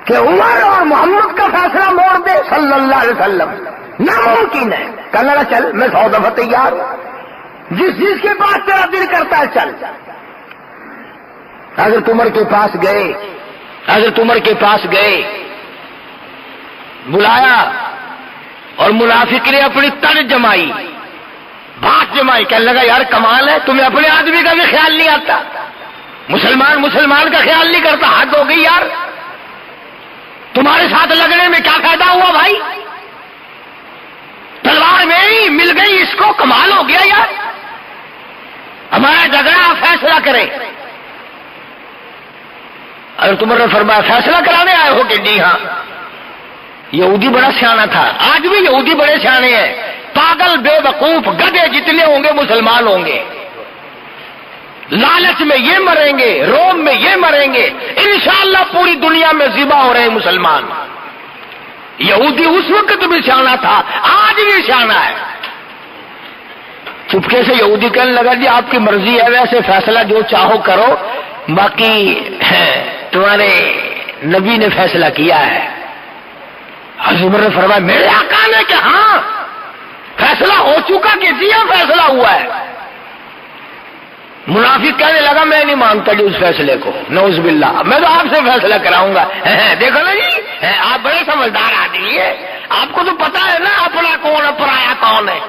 Speaker 2: کہ عمر اور محمد کا فیصلہ موڑ دے صلی اللہ علیہ وسلم، ناممکن ہے۔ کہنے لگا چل میں 100 دفعہ تیار ہوں، جس چیز کے پاس تیرا دل کرتا ہے چل۔ حضرت عمر کے پاس گئے، حضرت عمر کے پاس گئے، بلایا اور منافق نے اپنی تن جمائی، بات جمائی، کہنے لگا یار کمال ہے، تمہیں اپنے آدمی کا بھی خیال نہیں آتا، مسلمان کا خیال نہیں کرتا، حد ہو گئی یار، تمہارے ساتھ لگنے میں کیا فائدہ ہوا بھائی، تلوار میری مل گئی اس کو، کمال ہو گیا یار، ہمارا جھگڑا فیصلہ کرے۔ اگر تمہوں نے فرمایا فیصلہ کرانے آئے ہو کہ جی ہاں، یہودی بڑا سیانا تھا، آج بھی یہودی بڑے سیانے ہیں، پاگل بے وقوف گدھے جتنے ہوں گے مسلمان ہوں گے، لالچ میں یہ مریں گے، روم میں یہ مریں گے، انشاءاللہ پوری دنیا میں ذبح ہو رہے ہیں مسلمان۔ یہودی اس وقت بھی سیانا تھا، آج بھی سیانا ہے۔ چپکے سے یہودی کہنے لگا جی آپ کی مرضی ہے، ویسے فیصلہ جو چاہو کرو، باقی تمہارے نبی نے فیصلہ کیا ہے۔ حضرت عمر نے فرمایا میرے آقا نے کہ ہاں فیصلہ ہو چکا، کسی کا فیصلہ ہوا ہے۔ منافق کہنے لگا میں نہیں مانتا جی اس فیصلے کو، نعوذ باللہ، میں تو آپ سے فیصلہ کراؤں گا۔ دیکھو نا جی، آپ بڑے سمجھدار آدمی ہیں، آپ کو تو پتا ہے نا اپنا کون ہے پرایا کون ہے۔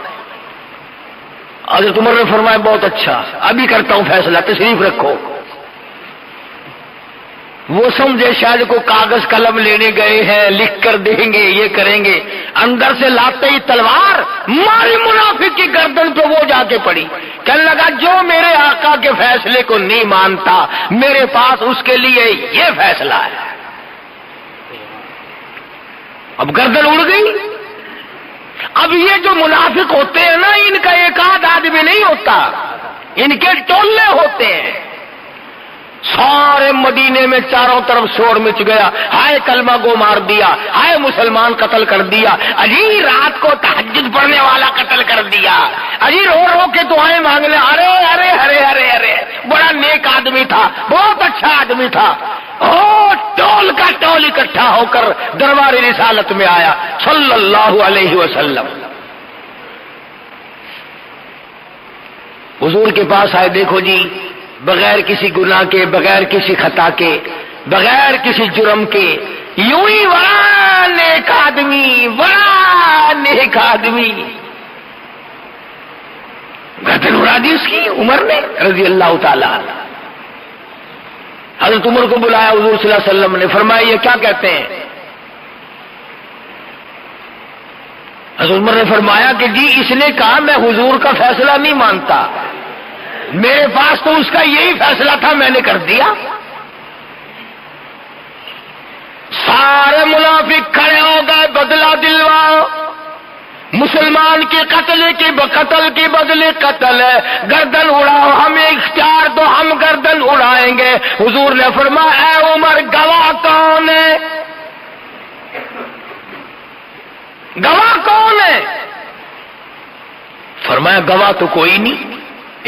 Speaker 2: حضرت عمر نے فرمایا بہت اچھا، ابھی کرتا ہوں فیصلہ، تشریف رکھو۔ وہ سمجھے شاید کو کاغذ قلم لینے گئے ہیں، لکھ کر دیں گے، یہ کریں گے، اندر سے لاتے ہی تلوار ماری منافق کی گردن پہ، وہ جا کے پڑی۔ کہنے لگا جو میرے آقا کے فیصلے کو نہیں مانتا، میرے پاس اس کے لیے یہ فیصلہ ہے۔ اب گردن اڑ گئی۔ اب یہ جو منافق ہوتے ہیں نا، ان کا ایک آدھ آدمی نہیں ہوتا، ان کے ٹولے ہوتے ہیں۔ سارے مدینے میں چاروں طرف شور مچ گیا، ہائے کلمہ گو مار دیا، ہائے مسلمان قتل کر دیا، اجی رات کو تہجد پڑھنے والا قتل کر دیا، اجی رو رو کے دعائیں مانگنے، ارے ارے ارے ارے ارے بڑا نیک آدمی تھا، بہت اچھا آدمی تھا۔ ٹول کا ٹول اکٹھا ہو کر دربار رسالت میں آیا صلی اللہ علیہ وسلم۔ حضور کے پاس آئے، دیکھو جی بغیر کسی گناہ کے، بغیر کسی خطا کے، بغیر کسی جرم کے، یوں ہی بڑا نیک آدمی، بڑا نیک آدمی، گردن اڑا دی اس کی عمر نے رضی اللہ تعالی عنہ۔ حضرت عمر کو بلایا حضور صلی اللہ علیہ وسلم نے، فرمایا یہ کیا کہتے ہیں؟ حضرت عمر نے فرمایا کہ جی اس نے کہا میں حضور کا فیصلہ نہیں مانتا، میرے پاس تو اس کا یہی فیصلہ تھا، میں نے کر دیا۔ سارے منافق کھڑے ہو گئے، بدلہ دلواؤ، مسلمان کے قتل کے بدلے قتل ہے، گردن اڑاؤ، ہمیں اختیار دو، ہم گردن اڑائیں گے۔ حضور نے فرمایا اے عمر گواہ کون ہے؟ گواہ کون ہے؟ فرمایا گواہ تو کوئی نہیں،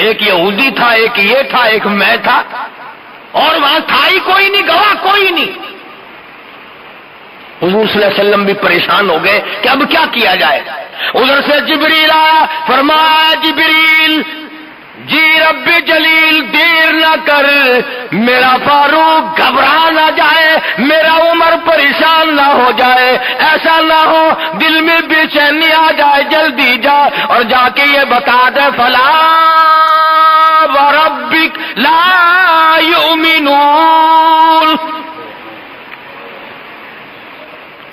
Speaker 2: ایک یہودی تھا، ایک یہ تھا، ایک میں تھا، اور وہاں تھا ہی کوئی نہیں، گواہ کوئی نہیں۔ حضور صلی اللہ علیہ وسلم بھی پریشان ہو گئے کہ اب کیا کیا جائے۔ ادھر سے جبریل آیا، فرمایا جبریل جی رب جلیل دیر نہ کر، میرا فاروق گھبرا نہ جائے، میرا عمر پریشان نہ ہو جائے، ایسا نہ ہو دل میں بے چینی آ جائے، جلدی جا اور جا کے یہ بتا دے فلا وربک لا یؤمنون،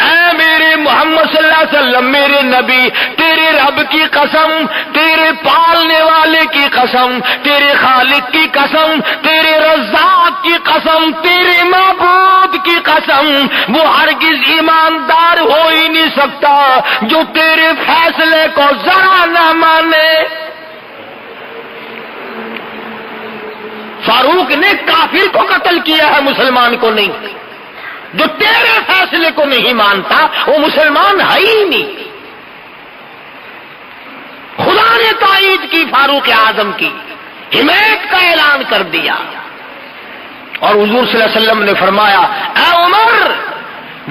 Speaker 2: اے میرے محمد صلی اللہ علیہ وسلم، میرے نبی، تیرے رب کی قسم، تیرے پالنے والے کی قسم، تیرے خالق کی قسم، تیرے رزاق کی قسم، تیرے معبود کی قسم، وہ ہرگز ایماندار ہو ہی نہیں سکتا جو تیرے فیصلے کو ذرا نہ مانے۔ فاروق نے کافر کو قتل کیا ہے، مسلمان کو نہیں۔ جو تیرے فیصلے کو نہیں مانتا وہ مسلمان ہے ہی نہیں۔ خدا نے تائید کی فاروق اعظم کی، حمایت کا اعلان کر دیا، اور حضور صلی اللہ علیہ وسلم نے فرمایا اے عمر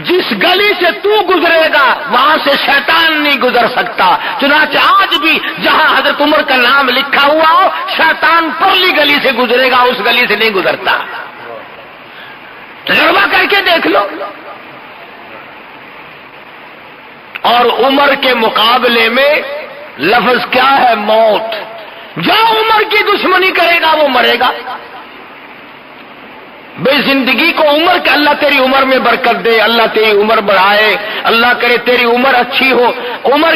Speaker 2: جس گلی سے تو گزرے گا وہاں سے شیطان نہیں گزر سکتا، چنانچہ آج بھی جہاں حضرت عمر کا نام لکھا ہوا ہو شیطان پرلی گلی سے گزرے گا، اس گلی سے نہیں گزرتا۔ تجربہ کر کے دیکھ لو۔ اور عمر کے مقابلے میں لفظ کیا ہے؟ موت. جو عمر کی دشمنی کرے گا وہ مرے گا. بے زندگی کو عمر کا اللہ تیری عمر میں برکت دے، اللہ تیری عمر بڑھائے، اللہ کرے تیری عمر اچھی ہو. عمر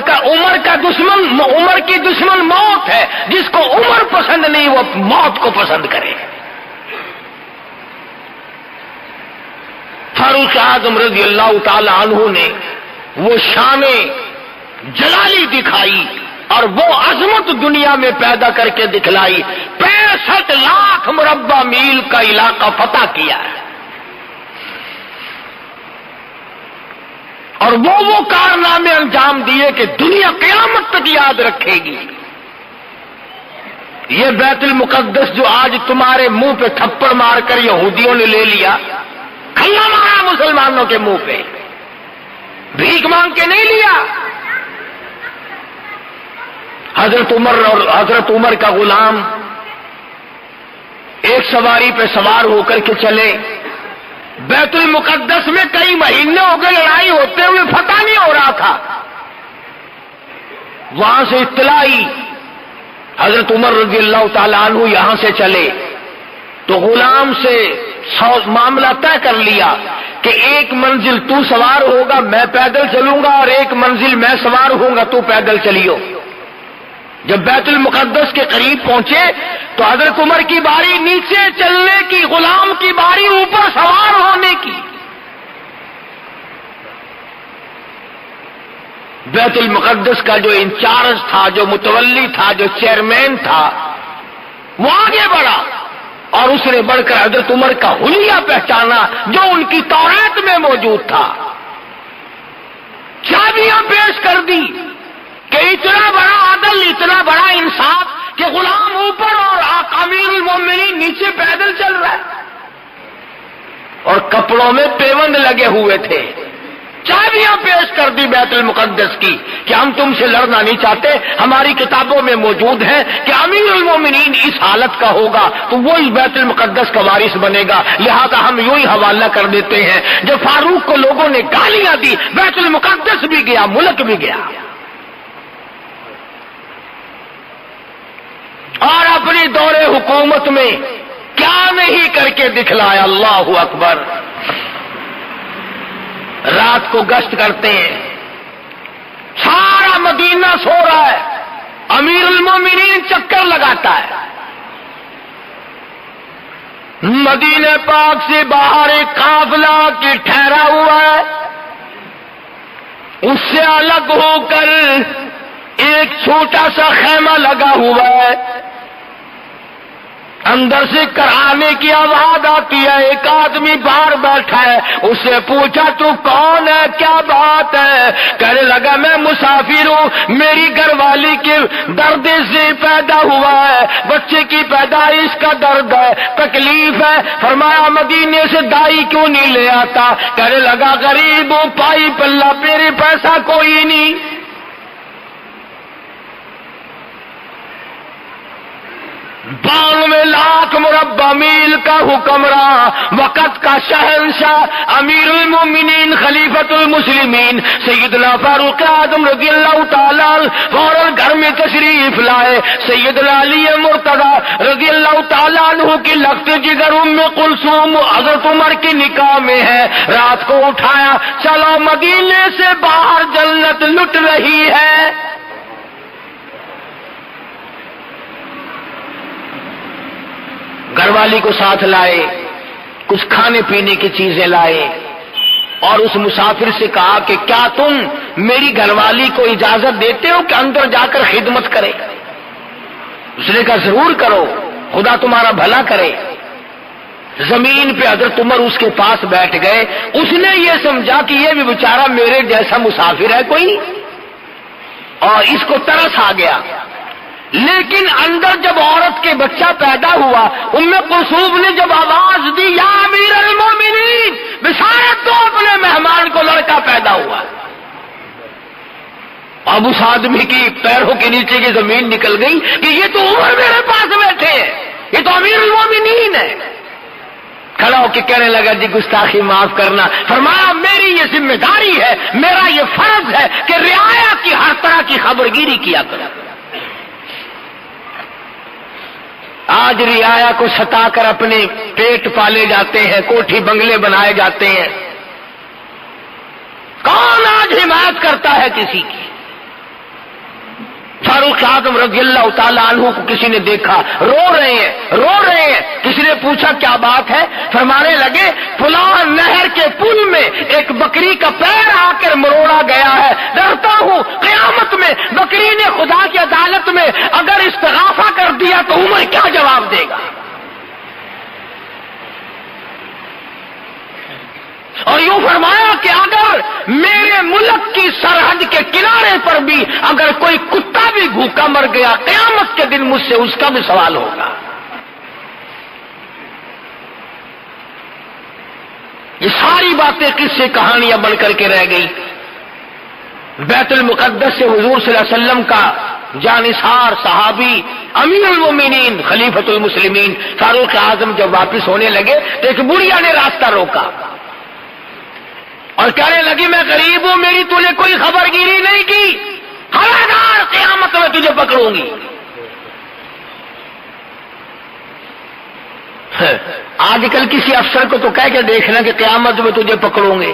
Speaker 2: کا دشمن، عمر کی دشمن موت ہے. جس کو عمر پسند نہیں وہ موت کو پسند کرے. فاروق اعظم رضی اللہ تعالی عنہ نے وہ شان جلالی دکھائی اور وہ عظمت دنیا میں پیدا کر کے دکھلائی. 65 لاکھ مربع میل کا علاقہ فتح کیا ہے اور وہ کارنامے انجام دیے کہ دنیا قیامت تک یاد رکھے گی. یہ بیت المقدس جو آج تمہارے منہ پہ تھپڑ مار کر یہودیوں نے لے لیا، کھلا مارا مسلمانوں کے منہ پہ، بھیک مانگ کے نہیں لیا. حضرت عمر کا غلام ایک سواری پہ سوار ہو کر کے چلے. بیت المقدس میں کئی مہینے ہو گئے لڑائی ہوتے ہوئے فتح نہیں ہو رہا تھا. وہاں سے اطلاع آئی، حضرت عمر رضی اللہ تعالی عنہ یہاں سے چلے تو غلام سے معاملہ طے کر لیا کہ ایک منزل تو سوار ہوگا میں پیدل چلوں گا اور ایک منزل میں سوار ہوں گا تو پیدل چلیو. جب بیت المقدس کے قریب پہنچے تو حضرت عمر کی باری نیچے چلنے کی، غلام کی باری اوپر سوار ہونے کی. بیت المقدس کا جو انچارج تھا، جو متولی تھا، جو چیئرمین تھا، وہ آگے بڑھا اور اس نے بڑھ کر حضرت عمر کا حلیہ پہچانا جو ان کی توریت میں موجود تھا. چابیاں پیش کر دی کہ اتنا بڑا عدل، اتنا بڑا انصاف کہ غلام اوپر اور امیر المومنین نیچے پیدل چل رہا ہے اور کپڑوں میں پیوند لگے ہوئے تھے. چابیاں پیش کر دی بیت المقدس کی کہ ہم تم سے لڑنا نہیں چاہتے، ہماری کتابوں میں موجود ہے کہ امیر المومنین اس حالت کا ہوگا تو وہ اس بیت المقدس کا وارث بنے گا، لہذا ہم یوں ہی حوالہ کر دیتے ہیں. جب فاروق کو لوگوں نے گالیاں دی، بیت المقدس بھی گیا، ملک بھی گیا. اور اپنی دور حکومت میں کیا نہیں کر کے دکھلایا. اللہ اکبر. رات کو گشت کرتے ہیں، سارا مدینہ سو رہا ہے، امیر المومنین چکر لگاتا ہے. مدینہ پاک سے باہر ایک قافلہ کی ٹھہرا ہوا ہے، اس سے الگ ہو کر ایک چھوٹا سا خیمہ لگا ہوا ہے. اندر سے کرانے کی آواز آتی ہے. ایک آدمی باہر بیٹھا ہے، اس سے پوچھا تو کون ہے، کیا بات ہے؟ کہنے لگا میں مسافر ہوں، میری گھر والی کے درد سے پیدا ہوا ہے، بچے کی پیدائش کا درد ہے، تکلیف ہے. فرمایا مدینے سے دائی کیوں نہیں لے آتا؟ کہنے لگا غریب ہوں، پائی پلہ، میرے پیسہ کوئی نہیں. میں لاکھ مربع میل کا حکمراں، وقت کا شہنشاہ، امیر المومنین، خلیفۃ المسلمین سیدنا فاروق اعظم رضی اللہ تعالیٰ فوراً گھر میں تشریف لائے. سیدنا علی مرتضیٰ رضی اللہ تعالیٰ عنہ کی لخت جگر ام کلثوم حضرت عمر کی نکاح میں ہے. رات کو اٹھایا، چلو مدینے سے باہر جنت لٹ رہی ہے. گھر والی کو ساتھ لائے، کچھ کھانے پینے کی چیزیں لائے اور اس مسافر سے کہا کہ کیا تم میری گھر والی کو اجازت دیتے ہو کہ اندر جا کر خدمت کرے؟ اس نے کہا ضرور کرو، خدا تمہارا بھلا کرے. زمین پہ حضرت عمر اس کے پاس بیٹھ گئے. اس نے یہ سمجھا کہ یہ بھی بیچارہ میرے جیسا مسافر ہے کوئی، اور اس کو ترس آ گیا. لیکن اندر جب عورت کے بچہ پیدا ہوا، ام کلثوم نے جب آواز دی یا امیر المومنین، بشارت دو اپنے مہمان کو لڑکا پیدا ہوا. اب اس آدمی کی پیروں کے نیچے کی زمین نکل گئی کہ یہ تو عمر میرے پاس بیٹھے ہیں، یہ تو امیر المومنین ہے. کھڑا ہو کے کہنے لگا جی گستاخی معاف کرنا. فرمایا میری یہ ذمہ داری ہے, میرا یہ فرض ہے کہ رعایا کی ہر طرح کی خبرگیری کیا کروں. آج رعایا کو ستا کر اپنے پیٹ پالے جاتے ہیں, کوٹھی بنگلے بنائے جاتے ہیں. کون آج حمایت کرتا ہے کسی کی؟ فاروق اعظم رضی اللہ تعالی عنہ کو کسی نے دیکھا, رو رہے ہیں. کسی نے پوچھا کیا بات ہے؟ فرمانے لگے فلاں نہر کے پل میں ایک بکری کا پیر آ کر مروڑا گیا ہے, ڈرتا ہوں قیامت میں بکری نے خدا کی عدالت میں اگر استغاثہ کر دیا تو عمر کیا جواب دے گا. اور یوں فرمایا کہ اگر میرے ملک کی سرحد کے کنارے پر بھی اگر کوئی کتا بھی بھوکا مر گیا, قیامت کے دن مجھ سے اس کا بھی سوال ہوگا. یہ ساری باتیں کس سے کہانیاں بن کر کے رہ گئی. بیت المقدس سے حضور صلی اللہ علیہ وسلم کا جانثار صحابی امیر المومنین خلیفۃ المسلمین فاروق اعظم جب واپس ہونے لگے تو ایک بڑھیا نے راستہ روکا اور کہنے لگی میں غریب ہوں, میری تو نے کوئی خبر گیری نہیں کی, خبردار قیامت میں تجھے پکڑوں گی. آج کل کسی افسر کو تو کہہ کے دیکھنا کہ قیامت میں تجھے پکڑوں گے,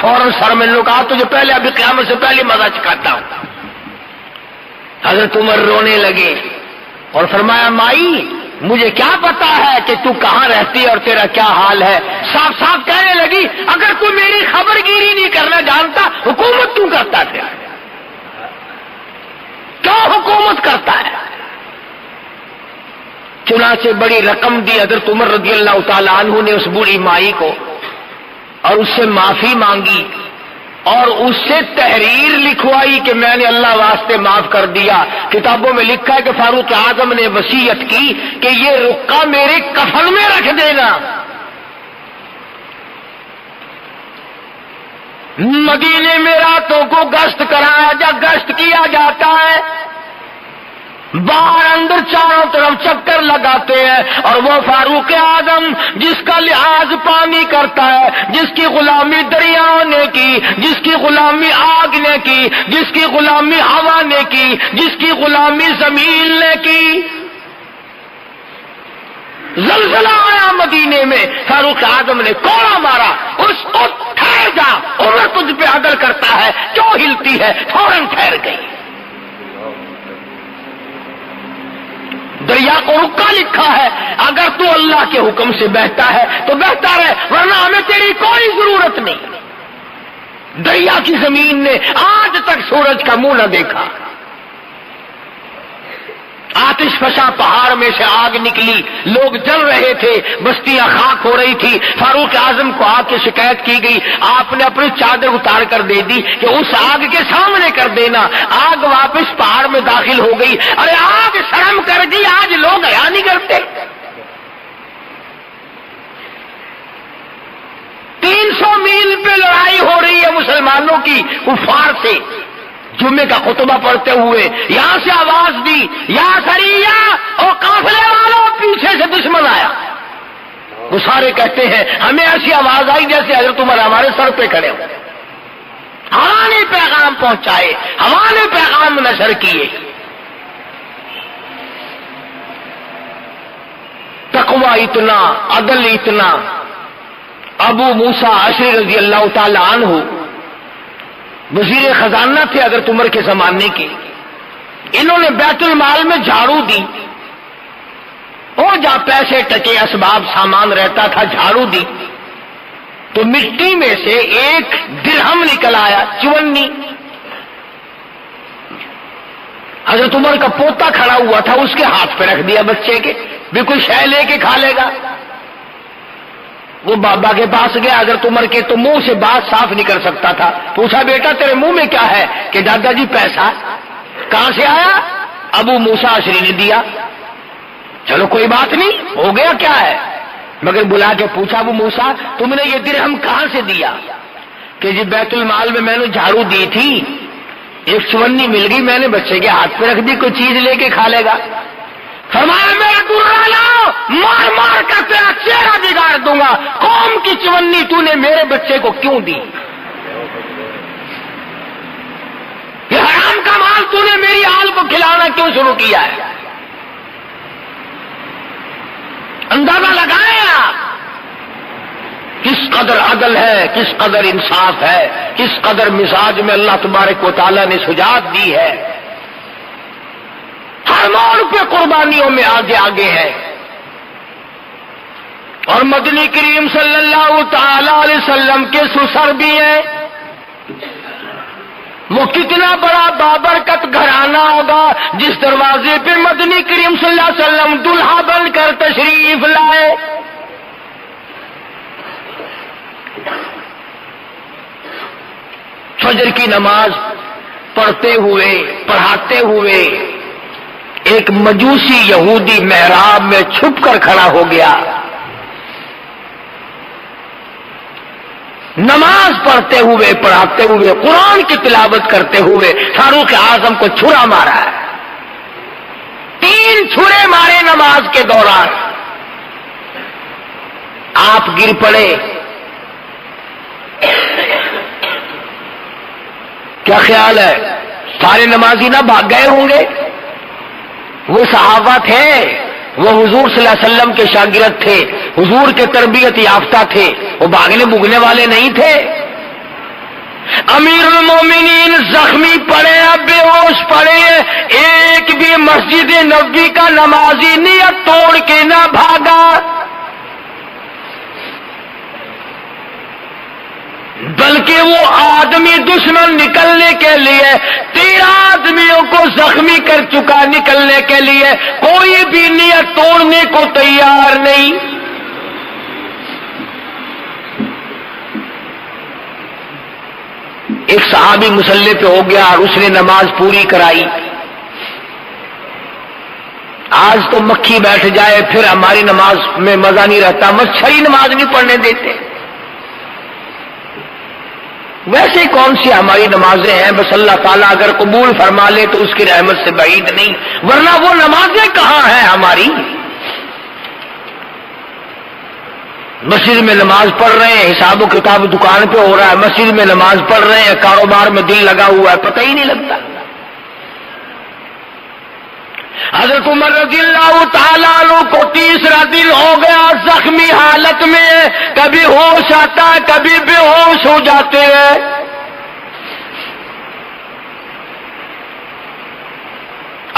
Speaker 2: فوراً سر میں لوگ کہا تجھے پہلے ابھی قیامت سے پہلے مزہ چکھاتا ہوں. حضرت عمر رونے لگے اور فرمایا مائی مجھے کیا پتا ہے کہ تو کہاں رہتی ہے اور تیرا کیا حال ہے. صاف صاف کہنے لگی اگر تو میری خبر گیری نہیں کرنا جانتا حکومت تو کرتا تھا, کیوں حکومت کرتا ہے؟ چنانچہ بڑی رقم دی حضرت عمر رضی اللہ تعالی عنہ نے اس بوڑھی مائی کو, اور اس سے معافی مانگی اور اس سے تحریر لکھوائی کہ میں نے اللہ واسطے معاف کر دیا. کتابوں میں لکھا ہے کہ فاروق اعظم نے وصیت کی کہ یہ رقعہ میرے کفن میں رکھ دینا. مدینے میں راتوں کو گشت کیا جاتا ہے, باہر اندر چاروں طرف چکر لگاتے ہیں, اور وہ فاروق اعظم جس کا لحاظ پانی کرتا ہے, جس کی غلامی دریاؤں نے کی, جس کی غلامی آگ نے کی, جس کی غلامی ہوا نے کی, جس کی غلامی زمین نے کی. زلزلہ آیا مدینے میں, فاروق اعظم نے کوڑا مارا, اس کو ٹھہر جا, عمر تجھ پہ عدل کرتا ہے, کیوں ہلتی ہے؟ فوراً ٹھہر گئی. دریا کو رکا لکھا ہے, اگر تو اللہ کے حکم سے بہتا ہے تو بہتا رہے, ورنہ ہمیں تیری کوئی ضرورت نہیں. دریا کی زمین نے آج تک سورج کا منہ نہ دیکھا. آتش فشاں پہاڑ میں سے آگ نکلی, لوگ جل رہے تھے, بستیاں خاک ہو رہی تھی. فاروق اعظم کو آگ کی شکایت کی گئی, آپ نے اپنی چادر اتار کر دے دی کہ اس آگ کے سامنے کر دینا. آگ واپس پہاڑ میں داخل ہو گئی. ارے آگ شرم کر دی, آج لوگ حیا نہیں کرتے. 300 میل پہ لڑائی ہو رہی ہے مسلمانوں کی کفار سے. جمعے کا خطبہ پڑھتے ہوئے یہاں سے آواز دی, یا سریہ اور قافلے والوں, پیچھے سے دشمن آیا. وہ سارے کہتے ہیں ہمیں ایسی آواز آئی جیسے حضرت عمر ہمارے سر پہ کھڑے ہو. ہوا نے پیغام پہنچائے, ہوا نے پیغام نشر کیے. تقوی اتنا, عدل اتنا. ابو موسیٰ اشعری رضی اللہ تعالی عنہ وزیر خزانہ تھے حضرت عمر کے زمانے کے. انہوں نے بیت المال میں جھاڑو دی, اور جہاں پیسے ٹکے اسباب سامان رہتا تھا جھاڑو دی, تو مٹی میں سے ایک درہم نکل آیا, چونی. حضرت عمر کا پوتا کھڑا ہوا تھا, اس کے ہاتھ پہ رکھ دیا بچے کے, بھی کوئی شے لے کے کھا لے گا. وہ بابا کے پاس گیا حضرت عمر کے, تو منہ سے بات صاف نہیں کر سکتا تھا. پوچھا بیٹا تیرے منہ میں کیا ہے؟ کہ دادا جی پیسہ. کہاں سے آیا؟ ابو موسیٰ اشعری نے دیا. چلو کوئی بات نہیں, ہو گیا کیا ہے. مگر بلا کے پوچھا ابو موسیٰ تم نے یہ درہم کہاں سے دیا؟ کہ جی بیت المال میں میں نے جھاڑو دی تھی, ایک چونی مل گئی, میں نے بچے کے ہاتھ پہ رکھ دی, کوئی چیز لے کے کھا لے گا. فرمایا میرا درا لاؤ, مار مار کر تیرا چہرہ بگاڑ دوں گا. قوم کی چونی تو نے میرے بچے کو کیوں دی؟ یہ حرام کا مال تو نے میری آل کو کھلانا کیوں شروع کیا ہے؟ اندازہ لگائیں آپ کس قدر عدل ہے، کس قدر انصاف ہے، کس قدر مزاج میں اللہ تبارک و تعالیٰ نے سجاعت دی ہے. ہر موڑ پہ قربانیوں میں آگے آگے ہے. اور مدنی کریم صلی اللہ تعالی علیہ وسلم کے سسر بھی ہیں. وہ کتنا بڑا بابرکت گھرانہ ہوگا جس دروازے پہ مدنی کریم صلی اللہ علیہ وسلم دلہا بن کر تشریف لائے. فجر کی نماز پڑھتے ہوئے پڑھاتے ہوئے ایک مجوسی یہودی محراب میں چھپ کر کھڑا ہو گیا. نماز پڑھتے ہوئے پڑھاتے ہوئے قرآن کی تلاوت کرتے ہوئے فاروق اعظم کو چھرا مارا ہے. 3 چھرے مارے نماز کے دوران. آپ گر پڑے. کیا خیال ہے سارے نمازی نہ بھاگ گئے ہوں گے؟ وہ صحابہ تھے، وہ حضور صلی اللہ علیہ وسلم کے شاگرد تھے، حضور کے تربیت یافتہ تھے، وہ بھاگنے بھگنے والے نہیں تھے. امیر المومنین زخمی پڑے، بے ہوش پڑے، ایک بھی مسجد نبوی کا نمازی نیت توڑ کے نہ بھاگا. بلکہ وہ آدمی دشمن نکلنے کے لیے 13 آدمیوں کو زخمی کر چکا، نکلنے کے لیے کوئی بھی نیت توڑنے کو تیار نہیں. ایک صحابی مسلح پہ ہو گیا اور اس نے نماز پوری کرائی. آج تو مکھی بیٹھ جائے پھر ہماری نماز میں مزہ نہیں رہتا، مچھری نماز نہیں پڑھنے دیتے. ویسے کون سی ہماری نمازیں ہیں؟ بس اللہ تعالیٰ اگر قبول فرما لے تو اس کی رحمت سے بعید نہیں، ورنہ وہ نمازیں کہاں ہیں ہماری؟ مسجد میں نماز پڑھ رہے ہیں، حساب و کتاب دکان پہ ہو رہا ہے، مسجد میں نماز پڑھ رہے ہیں، کاروبار میں دل لگا ہوا ہے، پتہ ہی نہیں لگتا. حضرت عمر رضی اللہ تعالیٰ عنہ کو 3 دن ہو گیا زخمی حالت میں، کبھی ہوش آتا ہے کبھی بے ہوش ہو جاتے ہیں.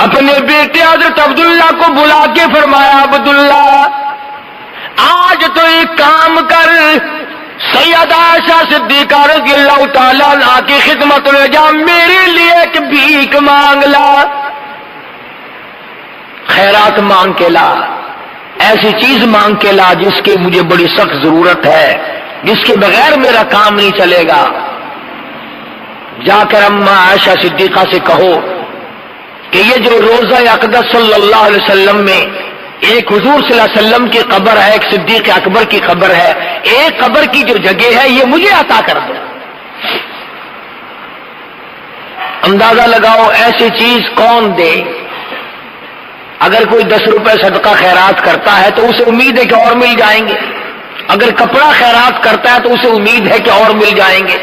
Speaker 2: اپنے بیٹے حضرت عبداللہ کو بلا کے فرمایا، عبداللہ آج تو ایک کام کر، سیدہ عائشہ صدیقہ رضی اللہ تعالیٰ عنہ کی خدمت میں جا، میرے لیے ایک بھیک مانگ لا، خیرات مانگ کے لا، ایسی چیز مانگ کے لا جس کی مجھے بڑی سخت ضرورت ہے، جس کے بغیر میرا کام نہیں چلے گا. جا کر اماں عائشہ صدیقہ سے کہو کہ یہ جو روزہ اقدس صلی اللہ علیہ وسلم میں ایک حضور صلی اللہ علیہ وسلم کی قبر ہے، ایک صدیق اکبر کی قبر ہے، ایک قبر کی جو جگہ ہے یہ مجھے عطا کر دو. اندازہ لگاؤ ایسی چیز کون دے؟ اگر کوئی 10 روپے صدقہ خیرات کرتا ہے تو اسے امید ہے کہ اور مل جائیں گے. اگر کپڑا خیرات کرتا ہے تو اسے امید ہے کہ اور مل جائیں گے.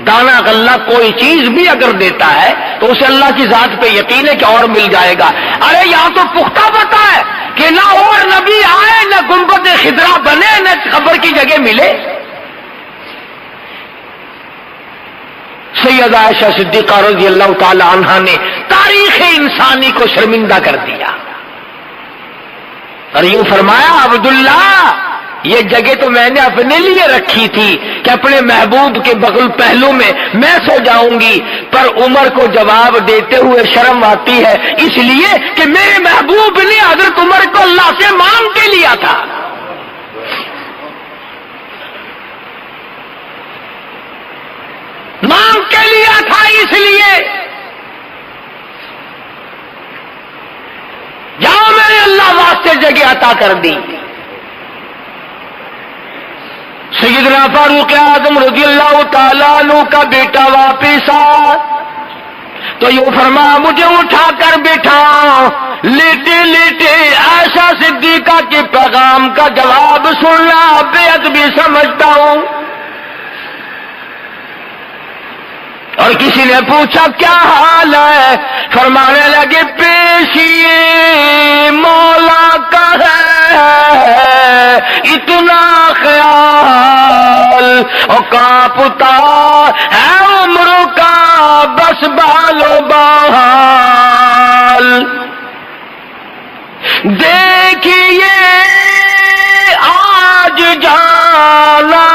Speaker 2: دانا غلہ کوئی چیز بھی اگر دیتا ہے تو اسے اللہ کی ذات پہ یقین ہے کہ اور مل جائے گا. ارے یہاں تو پختہ پتہ ہے کہ نہ اور نبی آئے، نہ گنبد خضرا بنے، نہ قبر کی جگہ ملے. سیدہ عائشہ صدیقہ رضی اللہ تعالی عنہا نے تاریخ انسانی کو شرمندہ کر دیا اور یوں فرمایا، عبداللہ یہ جگہ تو میں نے اپنے لیے رکھی تھی کہ اپنے محبوب کے بغل پہلو میں میں سو جاؤں گی، پر عمر کو جواب دیتے ہوئے شرم آتی ہے، اس لیے کہ میرے محبوب نے حضرت عمر کو اللہ سے مانگ کے لیا تھا. مانگ کے لیا تھا، اس لیے جاؤ میں نے اللہ واسطے جگہ عطا کر دی. سیدنا فاروق اعظم رضی اللہ تعالیٰ عنہ کا بیٹا واپس آ، تو یوں فرمایا مجھے اٹھا کر بٹھاؤ، لیٹے لیٹے عائشہ صدیقہ کے پیغام کا جواب سننا بے ادبی سمجھتا ہوں۔ اور کسی نے پوچھا کیا حال ہے؟ فرمانے لگے پیشی مولا کا ہے اتنا خیال، اور کانپتا ہے عمر کا بس بال و بال، دیکھیے آج جانا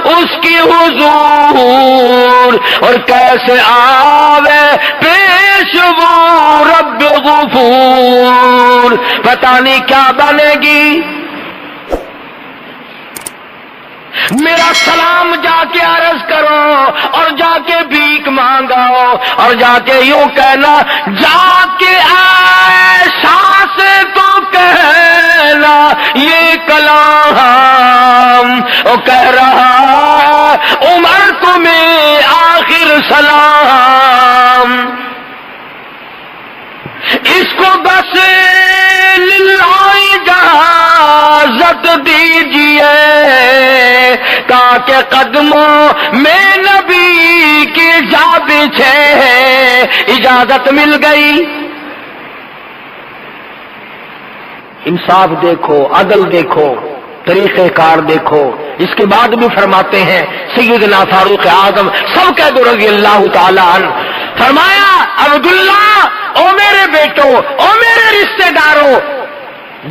Speaker 2: اس کی حضور، اور کیسے آوے پیش وہ رب غفور، پتہ نہیں کیا بنے گی۔ میرا سلام جا کے عرض کرو، اور جا کے بھیک مانگاؤ، اور جا کے یوں کہنا جا کے عائشہ سے تو کہنا یہ کلام، وہ کہہ رہا عمر تمہیں آخر سلام، اس کو بس للہ اجازت دیجیے تاکہ قدموں میں نبی کی جا بچھے، اجازت مل گئی۔ انصاف دیکھو، عدل دیکھو، طریقہ کار دیکھو۔ اس کے بعد بھی فرماتے ہیں سیدنا فاروق اعظم سبقت رضی اللہ تعالی عنہ، فرمایا عبداللہ او میرے بیٹو، او میرے رشتہ داروں،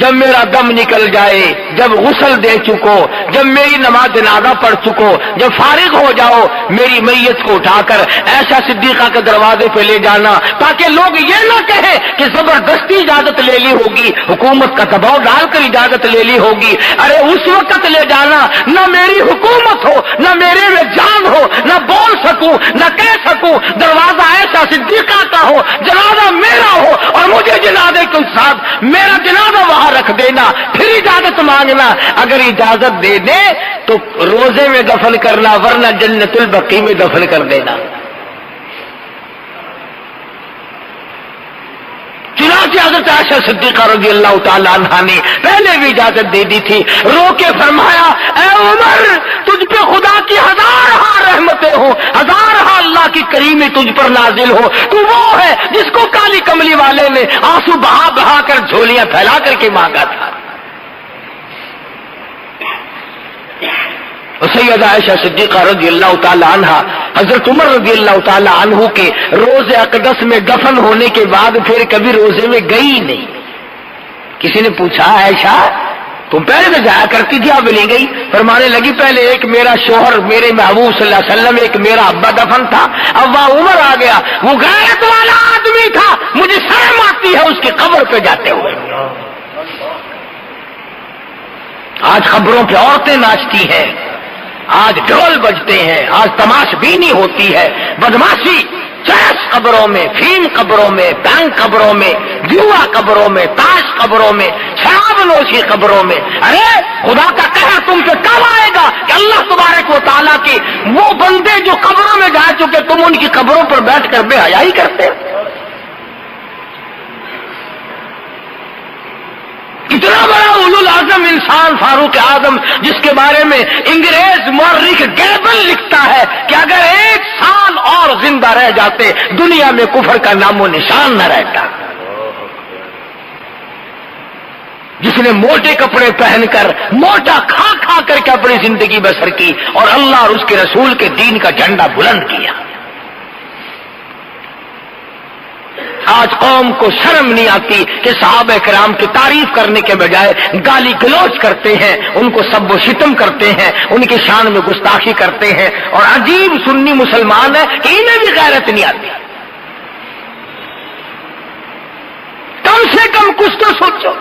Speaker 2: جب میرا دم نکل جائے، جب غسل دے چکو، جب میری نماز جنازہ پڑھ چکو، جب فارغ ہو جاؤ، میری میت کو اٹھا کر عائشہ صدیقہ کے دروازے پہ لے جانا، تاکہ لوگ یہ نہ کہیں کہ زبردستی اجازت لے لی ہوگی، حکومت کا دباؤ ڈال کر اجازت لے لی ہوگی۔ ارے اس وقت لے جانا نہ میری حکومت ہو، نہ میرے میں جان ہو، نہ بول سکوں، نہ کہہ سکوں، دروازہ عائشہ صدیقہ کا ہو، جنازہ میرا ہو، اور مجھے جنازے کے ساتھ میرا جنازہ وہاں رکھ دینا، پھر اجازت مانگنا۔ اگر اجازت دے دے تو روزے میں دفن کرنا، ورنہ جنت البقیع میں دفن کر دینا۔ چنانچہ حضرت عائشہ صدیقہ رضی اللہ تعالی عنہا نے پہلے بھی اجازت دے دی تھی، رو کے فرمایا اے عمر تجھ پہ خدا کی ہزارہا رحمتیں ہوں، ہزارہا اللہ کی کریمی تجھ پر نازل ہو، تو وہ ہے جس کو کالی کملی والے نے آنسو بہا بہا کر جھولیاں پھیلا کر کے مانگا تھا۔ سیدہ عائشہ صدیقہ رضی اللہ تعالی عنہا حضرت عمر رضی اللہ تعالی عنہ کے روزے اقدس میں دفن ہونے کے بعد پھر کبھی روزے میں گئی نہیں۔ کسی نے پوچھا عائشہ تم پہلے تو جایا کرتی تھی اب نہیں گئی؟ فرمانے لگی پہلے ایک میرا شوہر میرے محبوب صلی اللہ علیہ وسلم، ایک میرا ابا دفن تھا، اب وہ عمر آ گیا، وہ غیرت والا آدمی تھا، مجھے شرم آتی ہے اس کی قبر پہ جاتے ہوئے۔ آج قبروں پہ عورتیں ناچتی ہیں، آج ڈھول بجتے ہیں، آج تماش بینی ہوتی ہے، بدماشی، چیس قبروں میں، فیم قبروں میں، بینک قبروں میں، جوا قبروں میں، تاش قبروں میں، شراب نوشی قبروں میں۔ ارے خدا کا قہر تم پہ کب آئے گا کہ اللہ تبارک و تعالیٰ کے وہ بندے جو قبروں میں جا چکے تم ان کی قبروں پر بیٹھ کر بے حیائی کرتے ہو؟ اتنا بڑا اولو العزم انسان فاروق اعظم، جس کے بارے میں انگریز مورخ گیبل لکھتا ہے کہ اگر 1 سال اور زندہ رہ جاتے دنیا میں کفر کا نام و نشان نہ رہتا، جس نے موٹے کپڑے پہن کر موٹا کھا کھا کر کے اپنی زندگی بسر کی اور اللہ اور اس کے رسول کے دین کا جھنڈا بلند کیا۔ آج قوم کو شرم نہیں آتی کہ صحابہ کرام کی تعریف کرنے کے بجائے گالی گلوچ کرتے ہیں، ان کو سب و شتم کرتے ہیں، ان کی شان میں گستاخی کرتے ہیں، اور عجیب سنی مسلمان ہے کہ انہیں بھی غیرت نہیں آتی۔ کم سے کم کچھ تو سوچو۔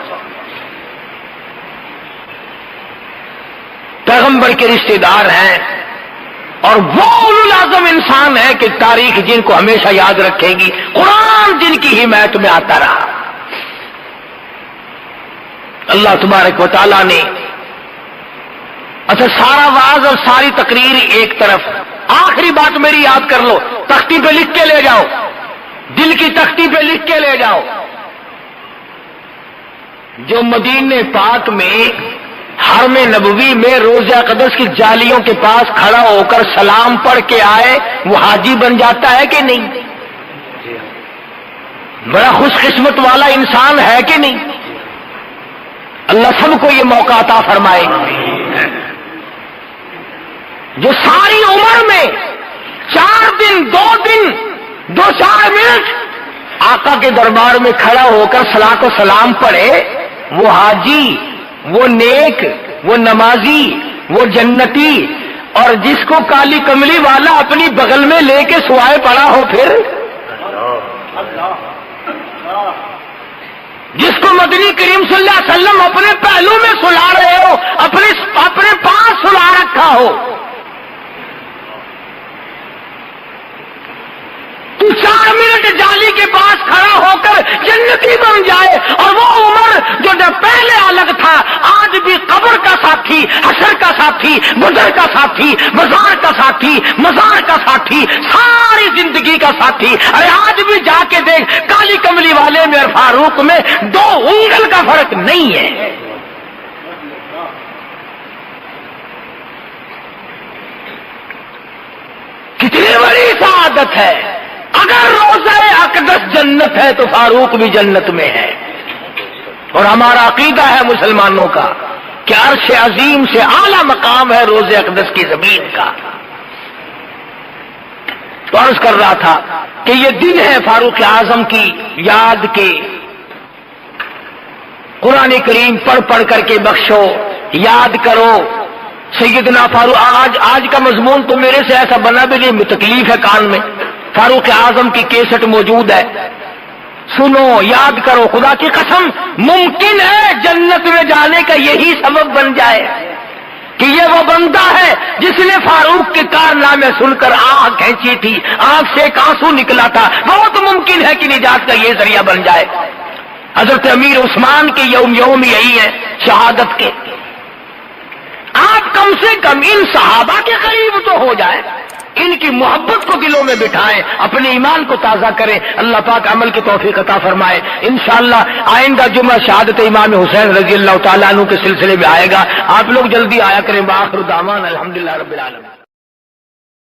Speaker 2: پیغمبر کے رشتہ دار ہیں اور وہ اولو العزم انسان ہے کہ تاریخ جن کو ہمیشہ یاد رکھے گی، قرآن جن کی حمایت میں آتا رہا۔ اللہ تبارک و تعالیٰ نے اچھا سارا واعظ اور ساری تقریر ایک طرف، آخری بات میری یاد کر لو، تختی پہ لکھ کے لے جاؤ، دل کی تختی پہ لکھ کے لے جاؤ. جو مدینے پاک میں حرم نبوی میں روضہ اقدس کی جالیوں کے پاس کھڑا ہو کر سلام پڑھ کے آئے وہ حاجی بن جاتا ہے کہ نہیں؟ بڑا خوش قسمت والا انسان ہے کہ نہیں؟ اللہ سب کو یہ موقع عطا فرمائے. جو ساری عمر میں 4 دن 2 دن 2-4 منٹ آقا کے دربار میں کھڑا ہو کر صلاۃ و سلام پڑھے وہ حاجی، وہ نیک، وہ نمازی، وہ جنتی. اور جس کو کالی کملی والا اپنی بغل میں لے کے سوائے پڑا ہو، پھر جس کو مدنی کریم صلی اللہ علیہ وسلم اپنے پہلو میں سلا رہے ہو، اپنے پاس سلا رکھا ہو، تو 4 منٹ جالی کے پاس کھڑا ہو کر جنتی بن جائے. اور وہ عمر جو پہلے الگ تھا آج بھی قبر کا ساتھی، حشر کا ساتھی، گزر کا ساتھی، بازار کا ساتھی، مزار کا ساتھی، ساری زندگی کا ساتھی. ارے آج بھی جا کے دیکھ کالی کملی والے میں اور فاروق میں 2 انگل کا فرق نہیں ہے. کتنی بڑی سعادت ہے. اگر روضہ اقدس جنت ہے تو فاروق بھی جنت میں ہے. اور ہمارا عقیدہ ہے مسلمانوں کا کہ عرش عظیم سے اعلیٰ مقام ہے روضہ اقدس کی زمین کا. تو عرض کر رہا تھا کہ یہ دن ہے فاروق اعظم کی یاد کے. قرآن کریم پڑھ کر کے بخشو، یاد کرو سیدنا فاروق. آج کا مضمون تو میرے سے ایسا بنا بھی نہیں، تکلیف ہے کان میں. فاروق اعظم کی کیسٹ موجود ہے، سنو، یاد کرو. خدا کی قسم ممکن ہے جنت میں جانے کا یہی سبب بن جائے کہ یہ وہ بندہ ہے جس نے فاروق کے کارنامے سن کر آنکھ کھینچی تھی، آنکھ سے ایک آنسو نکلا تھا. بہت ممکن ہے کہ نجات کا یہ ذریعہ بن جائے. حضرت امیر عثمان کے یوم یہی ہے شہادت کے. آپ کم سے کم ان صحابہ کے قریب تو ہو جائے، ان کی محبت کو دلوں میں بٹھائیں، اپنے ایمان کو تازہ کریں. اللہ پاک عمل کی توفیق عطا فرمائے. انشاءاللہ آئندہ جمعہ شہادت امام حسین رضی اللہ تعالیٰ عنہ کے سلسلے میں آئے گا. آپ لوگ جلدی آیا کریں. بآخر دعوانا الحمدللہ رب العالمین.